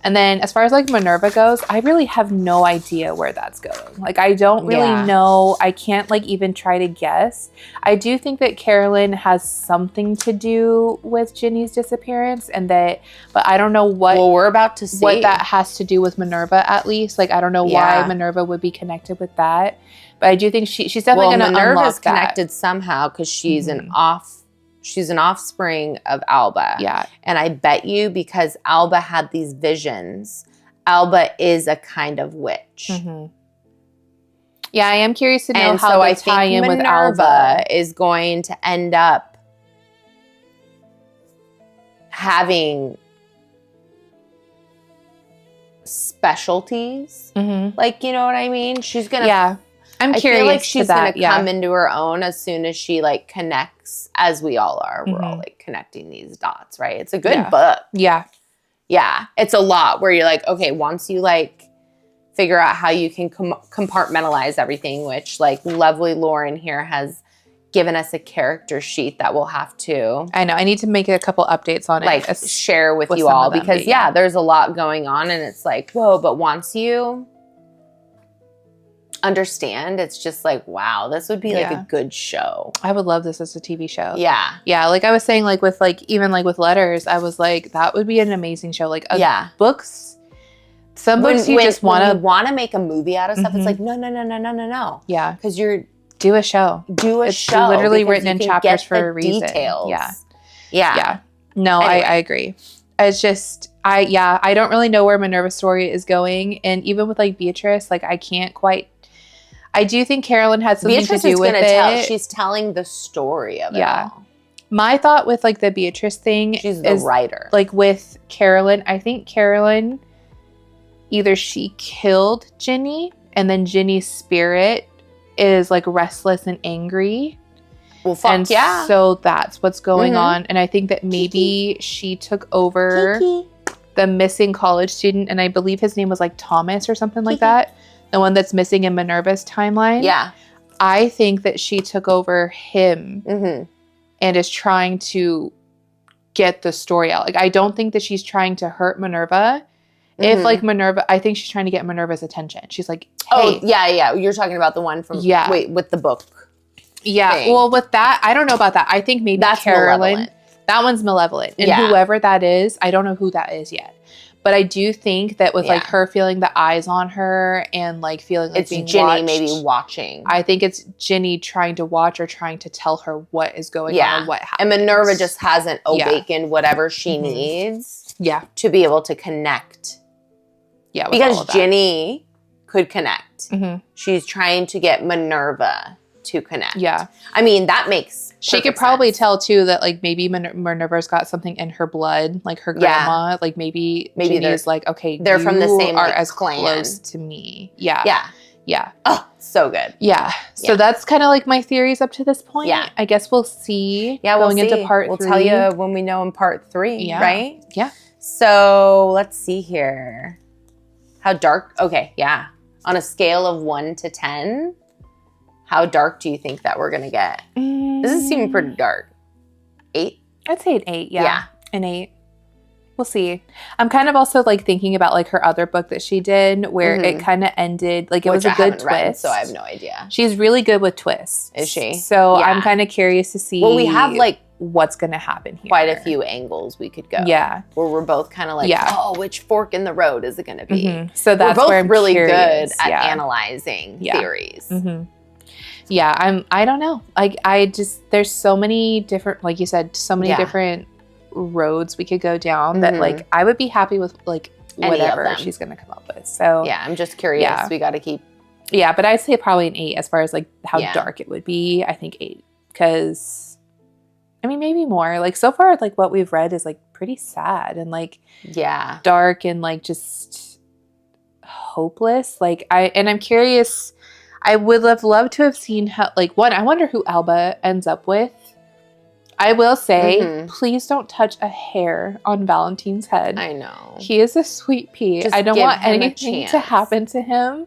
[SPEAKER 2] And then as far as, like, Minerva goes, I really have no idea where that's going. Like, I don't really know. I can't, like, even try to guess. I do think that Carolyn has something to do with Ginny's disappearance, but I don't know what.
[SPEAKER 1] Well, we're about to see
[SPEAKER 2] what that has to do with Minerva, at least. Like, I don't know why Minerva would be connected with that. But I do think she's definitely going to unlock that.
[SPEAKER 1] Minerva's connected somehow because she's She's an offspring of Alba.
[SPEAKER 2] Yeah.
[SPEAKER 1] And I bet you because Alba had these visions, Alba is a kind of witch.
[SPEAKER 2] Yeah, I am curious to know how they tie in with Alba.
[SPEAKER 1] Is going to end up having specialties. Like, you know what I mean? She's going to...
[SPEAKER 2] Yeah. I'm curious.
[SPEAKER 1] I feel like she's going to come into her own as soon as she, like, connects, as we all are. We're all, like, connecting these dots, right? It's a good book.
[SPEAKER 2] Yeah.
[SPEAKER 1] Yeah. It's a lot where you're like, okay, once you, like, figure out how you can compartmentalize everything, which, like, lovely Lauryn here has given us a character sheet that we'll have to...
[SPEAKER 2] I know. I need to make a couple updates on it.
[SPEAKER 1] Like, share with you all. Because, there's a lot going on. And it's like, whoa, but once you... understand, it's just like, wow, this would be like a good show.
[SPEAKER 2] I would love this as a TV show.
[SPEAKER 1] Yeah.
[SPEAKER 2] Yeah, like I was saying, like with like even like with Letters, I was like, that would be an amazing show. Like books, some books you just want
[SPEAKER 1] to make a movie out of stuff. It's like, no.
[SPEAKER 2] Yeah.
[SPEAKER 1] Because you're...
[SPEAKER 2] Do a show.
[SPEAKER 1] It's
[SPEAKER 2] literally written in chapters for a reason.
[SPEAKER 1] Details.
[SPEAKER 2] Yeah. No, anyway. I agree. It's just... I don't really know where Minerva's story is going. And even with like Beatrice, like I can't quite... I do think Carolyn had something to do with it.
[SPEAKER 1] She's telling the story of it all.
[SPEAKER 2] My thought with like the Beatrice thing
[SPEAKER 1] is the writer.
[SPEAKER 2] Like with Carolyn, I think Carolyn, either she killed Ginny and then Ginny's spirit is like restless and angry.
[SPEAKER 1] Well, fuck
[SPEAKER 2] and so that's what's going on. And I think that maybe she took over the missing college student, and I believe his name was like Thomas or something like that. The one that's missing in Minerva's timeline.
[SPEAKER 1] Yeah.
[SPEAKER 2] I think that she took over him and is trying to get the story out. Like, I don't think that she's trying to hurt Minerva. If, like, Minerva... I think she's trying to get Minerva's attention. She's like, hey.
[SPEAKER 1] Oh, yeah. You're talking about the one from...
[SPEAKER 2] Yeah.
[SPEAKER 1] Wait, with the book.
[SPEAKER 2] Yeah. Thing. Well, with that, I don't know about that. I think maybe
[SPEAKER 1] that's
[SPEAKER 2] Carolyn...
[SPEAKER 1] Malevolent.
[SPEAKER 2] That one's Malevolent. And whoever that is, I don't know who that is yet. But I do think that with like her feeling the eyes on her and like feeling like
[SPEAKER 1] it's
[SPEAKER 2] being
[SPEAKER 1] Ginny
[SPEAKER 2] watched,
[SPEAKER 1] maybe watching.
[SPEAKER 2] I think it's Ginny trying to watch or trying to tell her what is going on and what happened.
[SPEAKER 1] And Minerva just hasn't awakened whatever she needs to be able to connect.
[SPEAKER 2] Yeah,
[SPEAKER 1] because Ginny could connect. She's trying to get Minerva to connect.
[SPEAKER 2] Yeah.
[SPEAKER 1] I mean, that makes
[SPEAKER 2] She could probably tell, too, that, like, maybe Minerva's got something in her blood, like her grandma. Like, maybe Ginny is like, okay,
[SPEAKER 1] they're from the same
[SPEAKER 2] are
[SPEAKER 1] like,
[SPEAKER 2] as
[SPEAKER 1] clan.
[SPEAKER 2] close to me. Yeah.
[SPEAKER 1] Oh, so good.
[SPEAKER 2] Yeah. So that's kind of like my theories up to this point. Yeah. I guess we'll see going into part 3.
[SPEAKER 1] We'll tell you when we know in part 3, right?
[SPEAKER 2] Yeah.
[SPEAKER 1] So, let's see here. How dark... Okay, yeah. On a scale of 1 to 10... How dark do you think that we're going to get? This is seeming pretty dark. 8?
[SPEAKER 2] I'd say an 8, yeah. An 8. We'll see. I'm kind of also like thinking about like her other book that she did where it kind of ended, like it was a good twist.
[SPEAKER 1] Read, so I have no idea.
[SPEAKER 2] She's really good with twists.
[SPEAKER 1] Is she?
[SPEAKER 2] So I'm kind of curious to see
[SPEAKER 1] we have like
[SPEAKER 2] what's going to happen here.
[SPEAKER 1] Quite a few angles we could go.
[SPEAKER 2] Yeah.
[SPEAKER 1] Where we're both kind of like, which fork in the road is it going to be?
[SPEAKER 2] So that's
[SPEAKER 1] we're both
[SPEAKER 2] where I'm
[SPEAKER 1] really
[SPEAKER 2] curious.
[SPEAKER 1] good at analyzing theories.
[SPEAKER 2] Yeah, I don't know. Like, there's so many different, like you said, so many different roads we could go down that, like, I would be happy with, like, whatever she's going to come up with. So,
[SPEAKER 1] yeah, I'm just curious. Yeah. We got to keep.
[SPEAKER 2] Yeah, but I'd say probably an 8 as far as, like, how dark it would be. I think 8. Because, I mean, maybe more. Like, so far, like, what we've read is, like, pretty sad and, like, dark and, like, just hopeless. Like, I'm curious. I would have loved to have seen how, like, one, I wonder who Alba ends up with. I will say, please don't touch a hair on Valentine's head.
[SPEAKER 1] I know.
[SPEAKER 2] He is a sweet pea. I don't want anything to happen to him.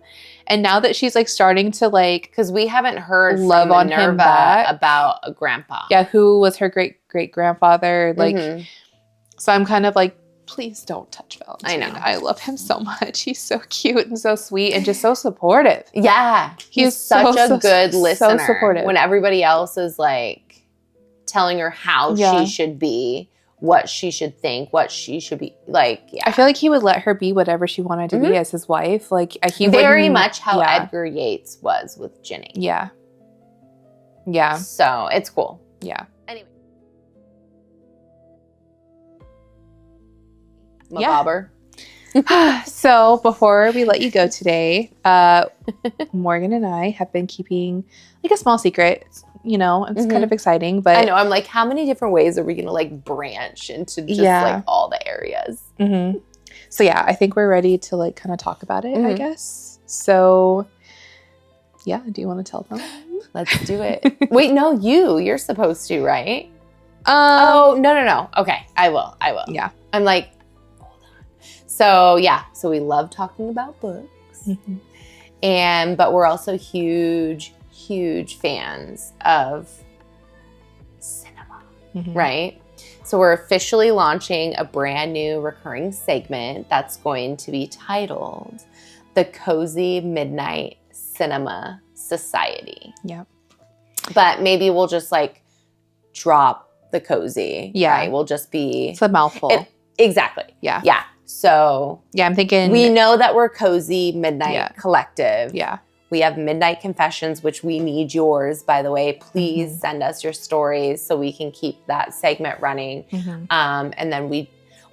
[SPEAKER 2] And now that she's like starting to like,
[SPEAKER 1] because we haven't heard
[SPEAKER 2] love
[SPEAKER 1] from
[SPEAKER 2] on him
[SPEAKER 1] Minerva
[SPEAKER 2] back
[SPEAKER 1] about a grandpa.
[SPEAKER 2] Yeah, who was her great grandfather? Like, so I'm kind of like, please don't touch Valentine.
[SPEAKER 1] I know.
[SPEAKER 2] I love him so much. He's so cute and so sweet and just so supportive.
[SPEAKER 1] Yeah, he's such a good listener.
[SPEAKER 2] So supportive.
[SPEAKER 1] When everybody else is like telling her how she should be, what she should think, what she should be like. Yeah,
[SPEAKER 2] I feel like he would let her be whatever she wanted to be as his wife. Like he
[SPEAKER 1] very much how Edgar Yates was with Ginny.
[SPEAKER 2] Yeah. Yeah.
[SPEAKER 1] So it's cool.
[SPEAKER 2] Yeah.
[SPEAKER 1] Anyway. Macabre.
[SPEAKER 2] So before we let you go today, Morgan and I have been keeping like a small secret. You know, it's kind of exciting, but
[SPEAKER 1] I know. I'm like, how many different ways are we going to like branch into just like all the areas?
[SPEAKER 2] So yeah, I think we're ready to like kind of talk about it, I guess. So yeah, do you want to tell them?
[SPEAKER 1] Let's do it. Wait, no, you're supposed to, right? Oh, no. Okay, I will.
[SPEAKER 2] Yeah.
[SPEAKER 1] I'm like, hold on. So yeah, so we love talking about books, but we're also huge fans of cinema, right? So we're officially launching a brand new recurring segment that's going to be titled The Cozy Midnight Cinema Society.
[SPEAKER 2] Yeah.
[SPEAKER 1] But maybe we'll just like drop the cozy.
[SPEAKER 2] Yeah.
[SPEAKER 1] Right? We'll just be...
[SPEAKER 2] It's a mouthful.
[SPEAKER 1] Exactly.
[SPEAKER 2] Yeah.
[SPEAKER 1] Yeah. So...
[SPEAKER 2] Yeah, I'm thinking...
[SPEAKER 1] We know that we're Cozy Midnight Collective.
[SPEAKER 2] Yeah.
[SPEAKER 1] We have Midnight Confessions, which we need yours, by the way. Please send us your stories so we can keep that segment running. And then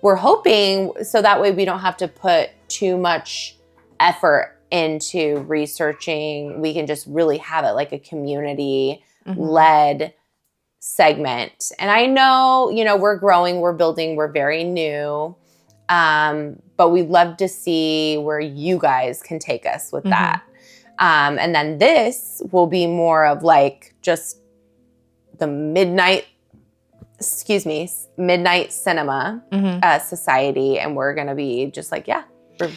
[SPEAKER 1] we're hoping, so that way we don't have to put too much effort into researching. We can just really have it like a community-led segment. And I know, we're growing, we're building, we're very new. But we'd love to see where you guys can take us with that. And then this will be more of like just the Midnight Cinema Society. And we're going to be just like, so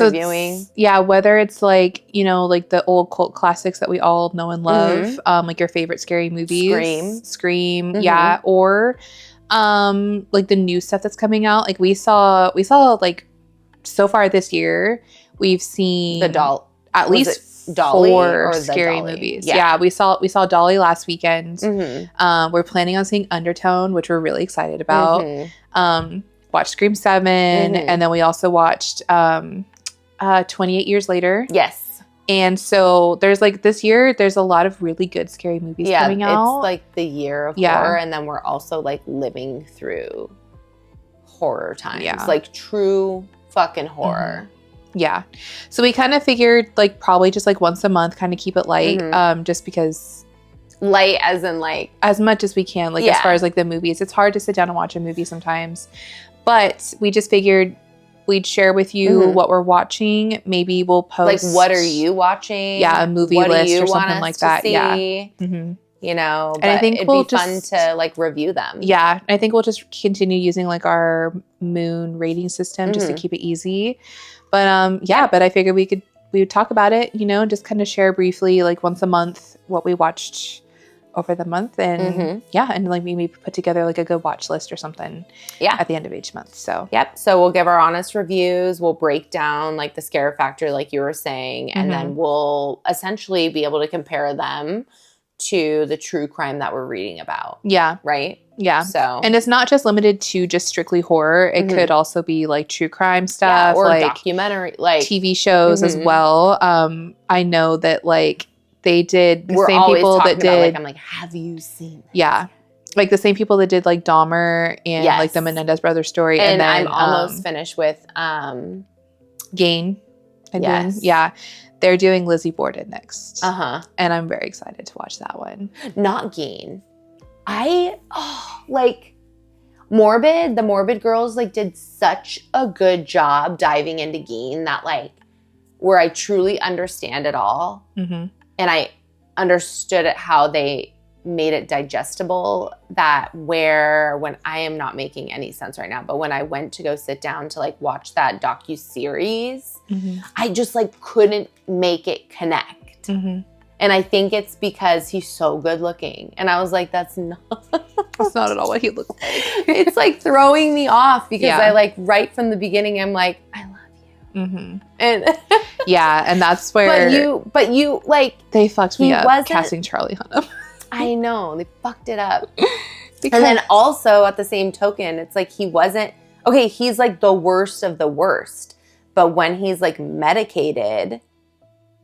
[SPEAKER 1] reviewing.
[SPEAKER 2] Whether it's like, like the old cult classics that we all know and love, like your favorite scary movies. Scream. Yeah. Or like the new stuff that's coming out. Like we saw like so far this year, we've seen at least
[SPEAKER 1] Dolly
[SPEAKER 2] 4 scary movies. Yeah, we saw Dolly last weekend. We're planning on seeing Undertone, which we're really excited about. Watched Scream 7, and then we also watched 28 Years Later.
[SPEAKER 1] Yes.
[SPEAKER 2] And so there's like this year, there's a lot of really good scary movies coming out.
[SPEAKER 1] It's like the year of horror, and then we're also like living through horror times. Like true fucking horror.
[SPEAKER 2] Yeah. So we kind of figured like probably just like once a month, kind of keep it light, just because...
[SPEAKER 1] Light as in like...
[SPEAKER 2] As much as we can, like as far as like the movies. It's hard to sit down and watch a movie sometimes. But we just figured we'd share with you what we're watching. Maybe we'll post...
[SPEAKER 1] Like, what are you watching?
[SPEAKER 2] Yeah, a movie list or something like that.
[SPEAKER 1] See?
[SPEAKER 2] Yeah.
[SPEAKER 1] And
[SPEAKER 2] I think
[SPEAKER 1] it'd
[SPEAKER 2] we'll
[SPEAKER 1] be fun to like review them.
[SPEAKER 2] Yeah. I think we'll just continue using like our Moon rating system just to keep it easy. But but I figured we would talk about it, just kind of share briefly like once a month what we watched over the month, and and like maybe put together like a good watch list or something at the end of each month. So
[SPEAKER 1] so we'll give our honest reviews, we'll break down like the scare factor like you were saying, and then we'll essentially be able to compare them to the true crime that we're reading about. Yeah. Right?
[SPEAKER 2] Yeah.
[SPEAKER 1] So,
[SPEAKER 2] and it's not just limited to just strictly horror. It could also be like true crime stuff,
[SPEAKER 1] or
[SPEAKER 2] like
[SPEAKER 1] documentary, like
[SPEAKER 2] TV shows as well. I know that like they did the same people that did.
[SPEAKER 1] Like, I'm like, have you seen this?
[SPEAKER 2] Yeah. Like the same people that did like Dahmer and like the Menendez brothers story.
[SPEAKER 1] And
[SPEAKER 2] then
[SPEAKER 1] I'm almost finished with
[SPEAKER 2] Gain. Yeah. They're doing Lizzie Borden next. And I'm very excited to watch that one.
[SPEAKER 1] Not Gain. Like Morbid, the Morbid girls like did such a good job diving into Gain that like where I truly understand it all. And I understood it how they made it digestible, that where when I am not making any sense right now, but when I went to go sit down to like watch that docuseries, I just like couldn't make it connect. And I think it's because he's so good looking. And I was like, that's not
[SPEAKER 2] at all what he looks like.
[SPEAKER 1] It's like throwing me off because I like right from the beginning, I'm like, I love you. And
[SPEAKER 2] yeah, and that's where
[SPEAKER 1] but you like
[SPEAKER 2] they fucked me up casting Charlie Hunnam.
[SPEAKER 1] I know, they fucked it up. And then also at the same token, it's like he wasn't okay, he's like the worst of the worst. But when he's like medicated,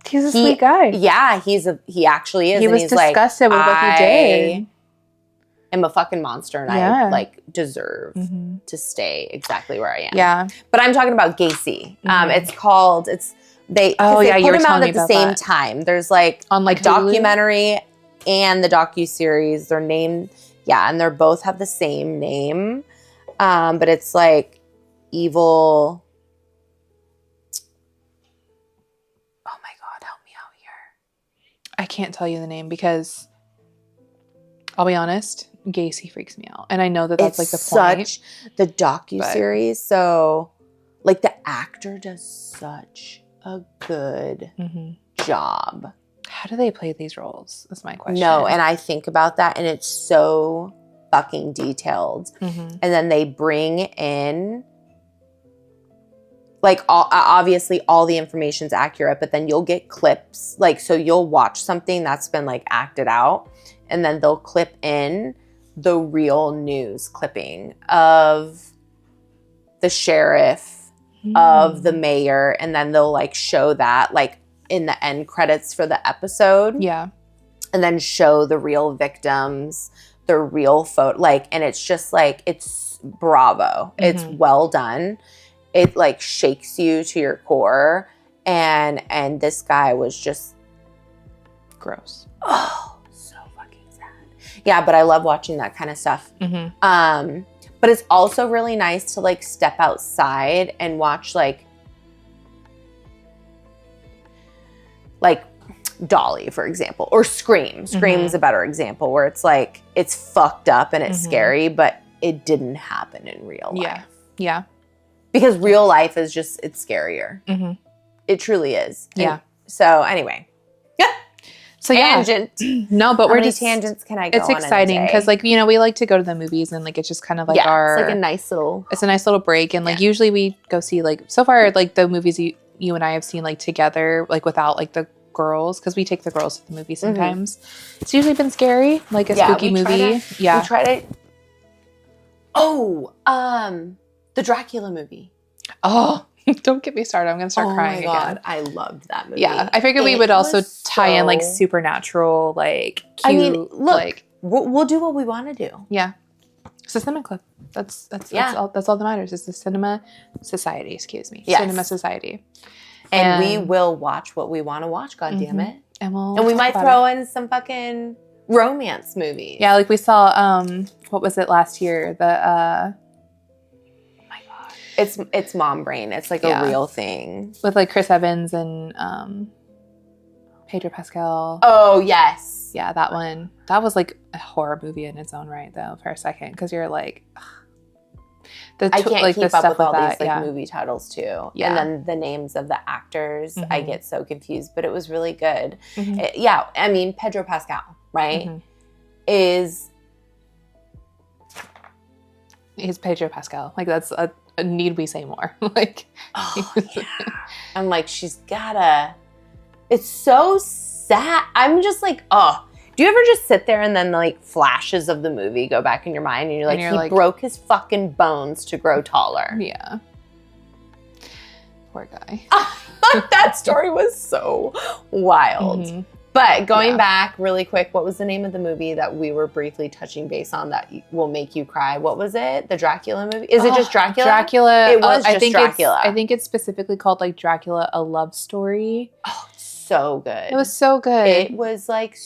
[SPEAKER 2] he's a sweet guy.
[SPEAKER 1] Yeah, he actually is.
[SPEAKER 2] He was disgusted with what he did.
[SPEAKER 1] I'm a fucking monster and I like deserve to stay exactly where I am. Yeah. But I'm talking about Gacy. They put them out at the same time. There's like
[SPEAKER 2] on like
[SPEAKER 1] a documentary and the docuseries. They're named, and they're both have the same name. But it's like evil. Oh my God, help me out here.
[SPEAKER 2] I can't tell you the name because I'll be honest, Gacy freaks me out. And I know that that's like the point.
[SPEAKER 1] The docuseries. So like the actor does such a good job.
[SPEAKER 2] How do they play these roles? That's my question.
[SPEAKER 1] No, and I think about that and it's so fucking detailed. And then they bring in like obviously all the information's accurate, but then you'll get clips. Like, so you'll watch something that's been like acted out and then they'll clip in the real news clipping of the sheriff, of the mayor, and then they'll like show that like in the end credits for the episode.
[SPEAKER 2] Yeah.
[SPEAKER 1] And then show the real victims, the real photo, like, and it's just like, it's bravo. It's well done. It like shakes you to your core. And this guy was just
[SPEAKER 2] gross.
[SPEAKER 1] Oh, so fucking sad. Yeah, but I love watching that kind of stuff. But it's also really nice to like step outside and watch like Dolly, for example, or Scream. Scream's a better example where it's like, it's fucked up and it's scary, but it didn't happen in real life.
[SPEAKER 2] Yeah.
[SPEAKER 1] Because real life is just, it's scarier. It truly is.
[SPEAKER 2] Yeah.
[SPEAKER 1] So anyway.
[SPEAKER 2] So
[SPEAKER 1] tangent.
[SPEAKER 2] No, but
[SPEAKER 1] How many tangents can I go on?
[SPEAKER 2] It's exciting because like, you know, we like to go to the movies and like, it's just kind of like
[SPEAKER 1] it's like a nice little
[SPEAKER 2] break. And like, usually we go see like, so far, like the movies you and I have seen like together, like without like the girls, because we take the girls to the movie sometimes. It's usually been scary, like a spooky movie.
[SPEAKER 1] We tried it. Oh, the Dracula movie.
[SPEAKER 2] Oh, don't get me started. I'm going to start crying again. Oh my God,
[SPEAKER 1] I loved that movie.
[SPEAKER 2] Yeah, I figured we would also tie in like supernatural, like cute.
[SPEAKER 1] I mean, look, like, we'll do what we want to do.
[SPEAKER 2] Yeah. It's a cinema club. That's all that matters. It's the cinema society, excuse me. Yes. Cinema society.
[SPEAKER 1] And we will watch what we want to watch, God damn it.
[SPEAKER 2] And
[SPEAKER 1] we might throw in some fucking romance movies.
[SPEAKER 2] Yeah, like we saw what was it last year? The
[SPEAKER 1] It's mom brain. It's like a real thing.
[SPEAKER 2] With like Chris Evans and Pedro Pascal.
[SPEAKER 1] Oh, yes.
[SPEAKER 2] Yeah, that one. That was like a horror movie in its own right, though, for a second. Because you're like...
[SPEAKER 1] I can't keep up with all these like movie titles, too. Yeah. And then the names of the actors, I get so confused. But it was really good. I mean, Pedro Pascal, right, is...
[SPEAKER 2] He's Pedro Pascal. Like, that's a need we say more? Like,
[SPEAKER 1] oh yeah. I'm like, she's gotta. It's so sad. I'm just like, oh. Do you ever just sit there and then like flashes of the movie go back in your mind and you're like, he broke his fucking bones to grow taller.
[SPEAKER 2] Yeah. Poor guy.
[SPEAKER 1] That story was so wild. But going back really quick, what was the name of the movie that we were briefly touching base on that will make you cry? What was it? The Dracula movie? Is it just Dracula?
[SPEAKER 2] Dracula.
[SPEAKER 1] It was just Dracula.
[SPEAKER 2] I think it's specifically called like Dracula, A Love Story.
[SPEAKER 1] Oh, so good.
[SPEAKER 2] It was so good.
[SPEAKER 1] It was like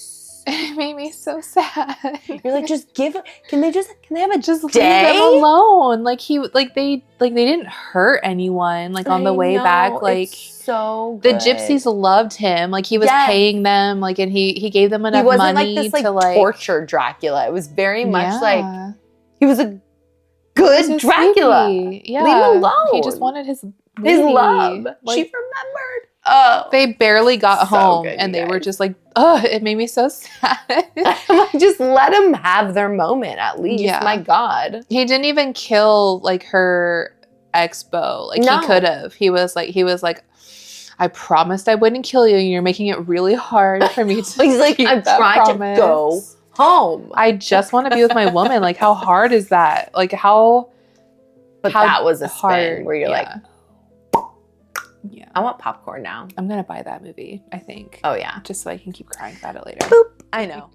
[SPEAKER 2] It made me so sad.
[SPEAKER 1] You're like, can they have a
[SPEAKER 2] just
[SPEAKER 1] day?
[SPEAKER 2] leave them alone. They didn't hurt anyone. Like on the way back, like
[SPEAKER 1] it's so good.
[SPEAKER 2] The gypsies loved him. Like he was paying them. Like and he gave them enough
[SPEAKER 1] money. He wasn't
[SPEAKER 2] money
[SPEAKER 1] like this
[SPEAKER 2] to
[SPEAKER 1] like torture Dracula. It was very much like he was a good Dracula.
[SPEAKER 2] Yeah,
[SPEAKER 1] leave him alone.
[SPEAKER 2] He just wanted his
[SPEAKER 1] love.
[SPEAKER 2] Like,
[SPEAKER 1] she remembered. Oh,
[SPEAKER 2] they barely got home,
[SPEAKER 1] good,
[SPEAKER 2] and they were just like, "Oh, it made me so sad."
[SPEAKER 1] Just let them have their moment, at least. Yeah. My God,
[SPEAKER 2] he didn't even kill like her ex-beau. Like he could have. He was like, I promised I wouldn't kill you, and you're making it really hard for me to.
[SPEAKER 1] He's like, I'm trying to go home.
[SPEAKER 2] I just want to be with my woman. Like, how hard is that? Like, how?
[SPEAKER 1] But that was a spin where you're like. Yeah, I want popcorn now.
[SPEAKER 2] I'm gonna buy that movie, I think.
[SPEAKER 1] Oh yeah,
[SPEAKER 2] just so I can keep crying about it later.
[SPEAKER 1] Boop. I know.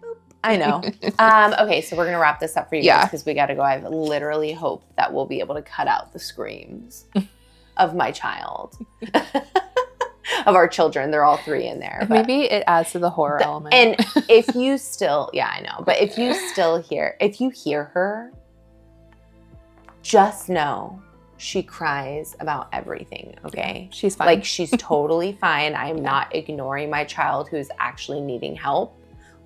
[SPEAKER 1] Boop. I know. Okay, so we're gonna wrap this up for you guys because we gotta go. I literally hope that we'll be able to cut out the screams of my child, of our children. They're all 3 in there.
[SPEAKER 2] Maybe it adds to the horror element.
[SPEAKER 1] And if you still, I know, but if you hear her. Just know she cries about everything, okay?
[SPEAKER 2] Yeah, she's fine.
[SPEAKER 1] Like, she's totally fine. I'm not ignoring my child who's actually needing help.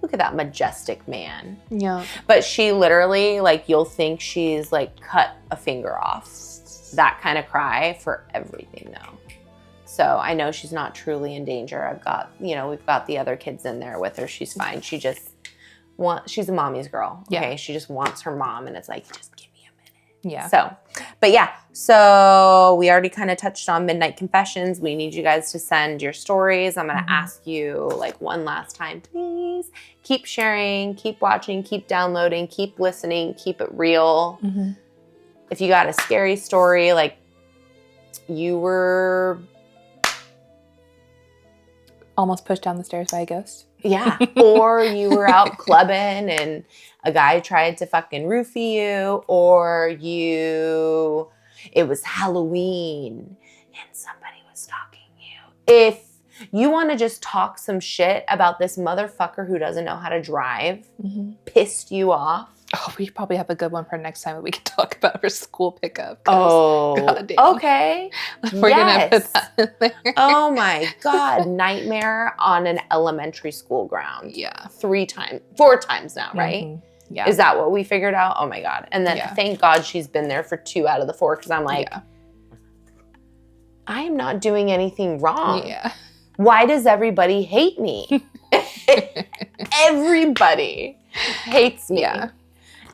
[SPEAKER 1] Look at that majestic man.
[SPEAKER 2] Yeah.
[SPEAKER 1] But she literally, like, you'll think she's, like, cut a finger off. That kind of cry for everything, though. So I know she's not truly in danger. I've got, we've got the other kids in there with her. She's fine. She just she's a mommy's girl, okay? Yeah. She just wants her mom, and it's like, just give me a minute.
[SPEAKER 2] Yeah.
[SPEAKER 1] So we already kind of touched on Midnight Confessions. We need you guys to send your stories. I'm going to ask you like one last time, please keep sharing, keep watching, keep downloading, keep listening, keep it real. Mm-hmm. If you got a scary story, like you were
[SPEAKER 2] almost pushed down the stairs by a ghost.
[SPEAKER 1] Yeah. Or you were out clubbing and a guy tried to fucking roofie you, or it was Halloween and somebody was stalking you. If you want to just talk some shit about this motherfucker who doesn't know how to drive, pissed you off.
[SPEAKER 2] Oh, we probably have a good one for next time that we can talk about for school pickup.
[SPEAKER 1] Oh, okay.
[SPEAKER 2] We're going to put that in there.
[SPEAKER 1] Oh my God. Nightmare on an elementary school ground.
[SPEAKER 2] Yeah.
[SPEAKER 1] 4 times now, right?
[SPEAKER 2] Mm-hmm. Yeah.
[SPEAKER 1] Is that what we figured out? Oh my God. And then thank God she's been there for 2 out of the 4 because I'm like, I am not doing anything wrong.
[SPEAKER 2] Yeah.
[SPEAKER 1] Why does everybody hate me? Everybody hates me.
[SPEAKER 2] Yeah.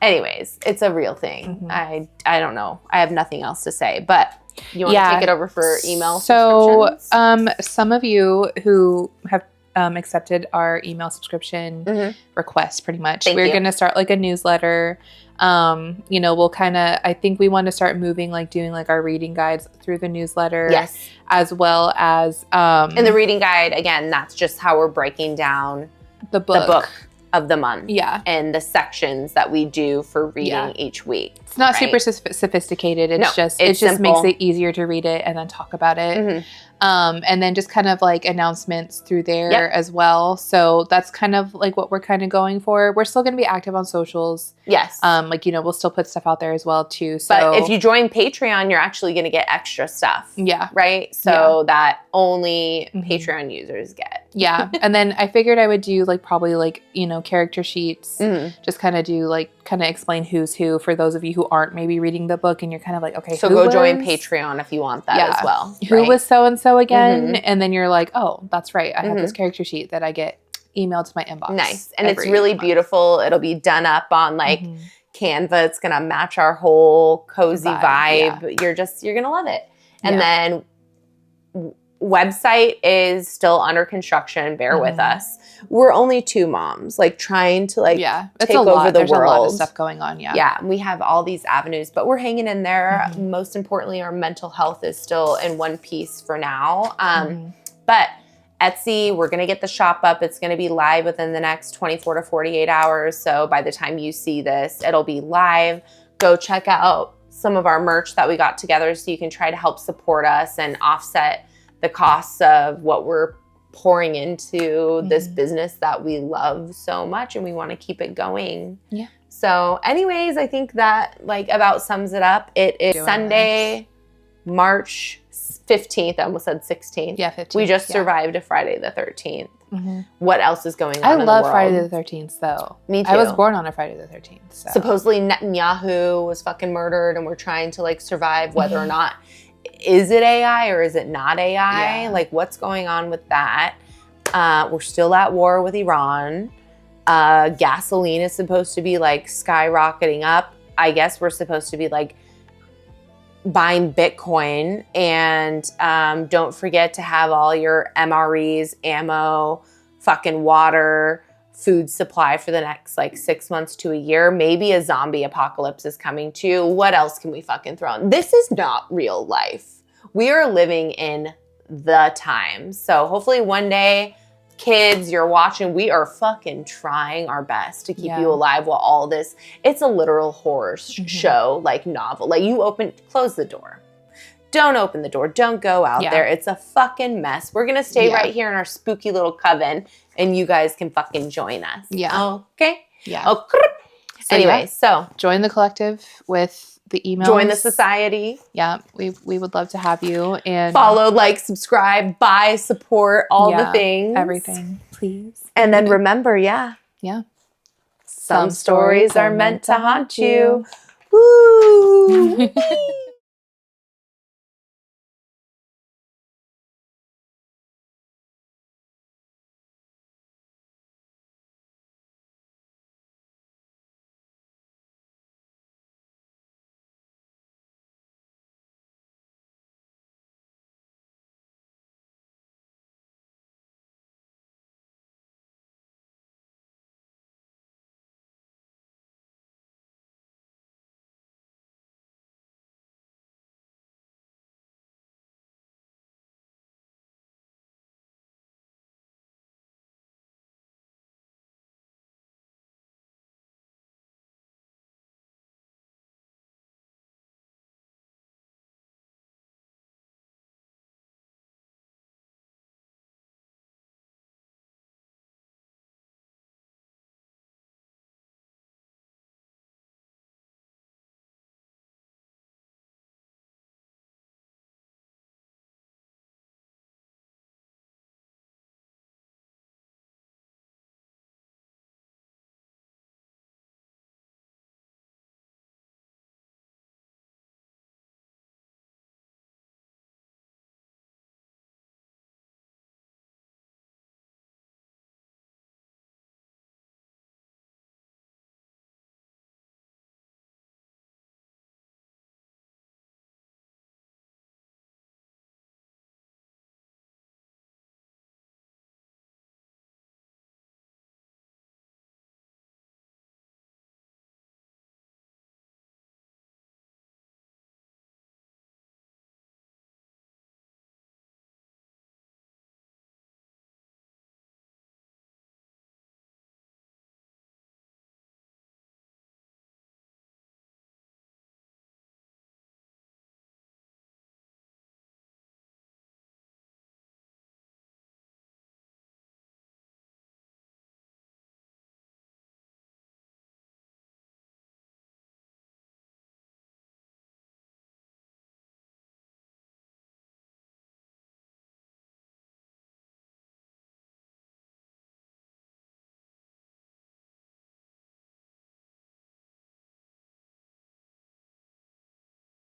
[SPEAKER 1] Anyways, it's a real thing. I don't know. I have nothing else to say, but you want to take it over for email subscriptions?
[SPEAKER 2] Some of you who have accepted our email subscription request, pretty much. We're going to start like a newsletter. We'll kind of, I think we want to start moving, like doing like our reading guides through the newsletter.
[SPEAKER 1] Yes.
[SPEAKER 2] As well as,
[SPEAKER 1] and the reading guide, again, that's just how we're breaking down
[SPEAKER 2] the book
[SPEAKER 1] of the month.
[SPEAKER 2] Yeah.
[SPEAKER 1] And the sections that we do for reading each week.
[SPEAKER 2] It's not super sophisticated. It just makes it easier to read it and then talk about it. And then just kind of like announcements through there as well. So that's kind of like what we're kind of going for. We're still going to be active on socials.
[SPEAKER 1] Yes.
[SPEAKER 2] We'll still put stuff out there as well too. So,
[SPEAKER 1] but if you join Patreon, you're actually going to get extra stuff.
[SPEAKER 2] Yeah.
[SPEAKER 1] Right? So that only Patreon users get.
[SPEAKER 2] Yeah. And then I figured I would do like probably like, character sheets. Just kind of do like, kind of explain who's who for those of you who aren't maybe reading the book and you're kind of like, okay,
[SPEAKER 1] so go join Patreon if you want that as well.
[SPEAKER 2] Who was so-and-so again? And then you're like, oh, that's right. I have this character sheet that I get emailed to my inbox.
[SPEAKER 1] Nice. And it's really beautiful. It'll be done up on like Canva. It's going to match our whole cozy vibe. Yeah. You're going to love it. And then website is still under construction. Bear with us. We're only 2 moms, like trying to like take over the world. There's a lot
[SPEAKER 2] of stuff going on. Yeah.
[SPEAKER 1] Yeah. We have all these avenues, but we're hanging in there. Most importantly, our mental health is still in one piece for now. But Etsy, we're going to get the shop up. It's going to be live within the next 24 to 48 hours. So by the time you see this, it'll be live. Go check out some of our merch that we got together so you can try to help support us and offset the costs of what we're pouring into this business that we love so much and we want to keep it going.
[SPEAKER 2] Yeah.
[SPEAKER 1] So anyways, I think that like about sums it up. It is Sunday, March 15th. I almost said 16th.
[SPEAKER 2] Yeah, 15th.
[SPEAKER 1] We just survived a Friday the 13th. What else is going on in the world?
[SPEAKER 2] I love Friday the 13th, though.
[SPEAKER 1] Me too.
[SPEAKER 2] I was born on a Friday the 13th. So.
[SPEAKER 1] Supposedly Netanyahu was fucking murdered and we're trying to like survive whether or not, is it AI or is it not AI?
[SPEAKER 2] Yeah.
[SPEAKER 1] Like what's going on with that? We're still at war with Iran. Gasoline is supposed to be like skyrocketing up. I guess we're supposed to be like buying Bitcoin, and don't forget to have all your MREs, ammo, fucking water, food supply for the next like 6 months to a year. Maybe a zombie apocalypse is coming too. What else can we fucking throw in? This is not real life. We are living in the times. So hopefully one day, kids, you're watching, we are fucking trying our best to keep you alive while all this, it's a literal horror show, like novel. Like you close the door. Don't open the door. Don't go out there. It's a fucking mess. We're going to stay right here in our spooky little coven and you guys can fucking join us.
[SPEAKER 2] Yeah.
[SPEAKER 1] Okay?
[SPEAKER 2] Yeah.
[SPEAKER 1] Okay. So anyway, so
[SPEAKER 2] join the collective with the emails.
[SPEAKER 1] Join the society.
[SPEAKER 2] Yeah, we would love to have you. And
[SPEAKER 1] follow, like, subscribe, buy, support, all the things.
[SPEAKER 2] Everything, please.
[SPEAKER 1] And then remember, some stories are meant to haunt you. Woo!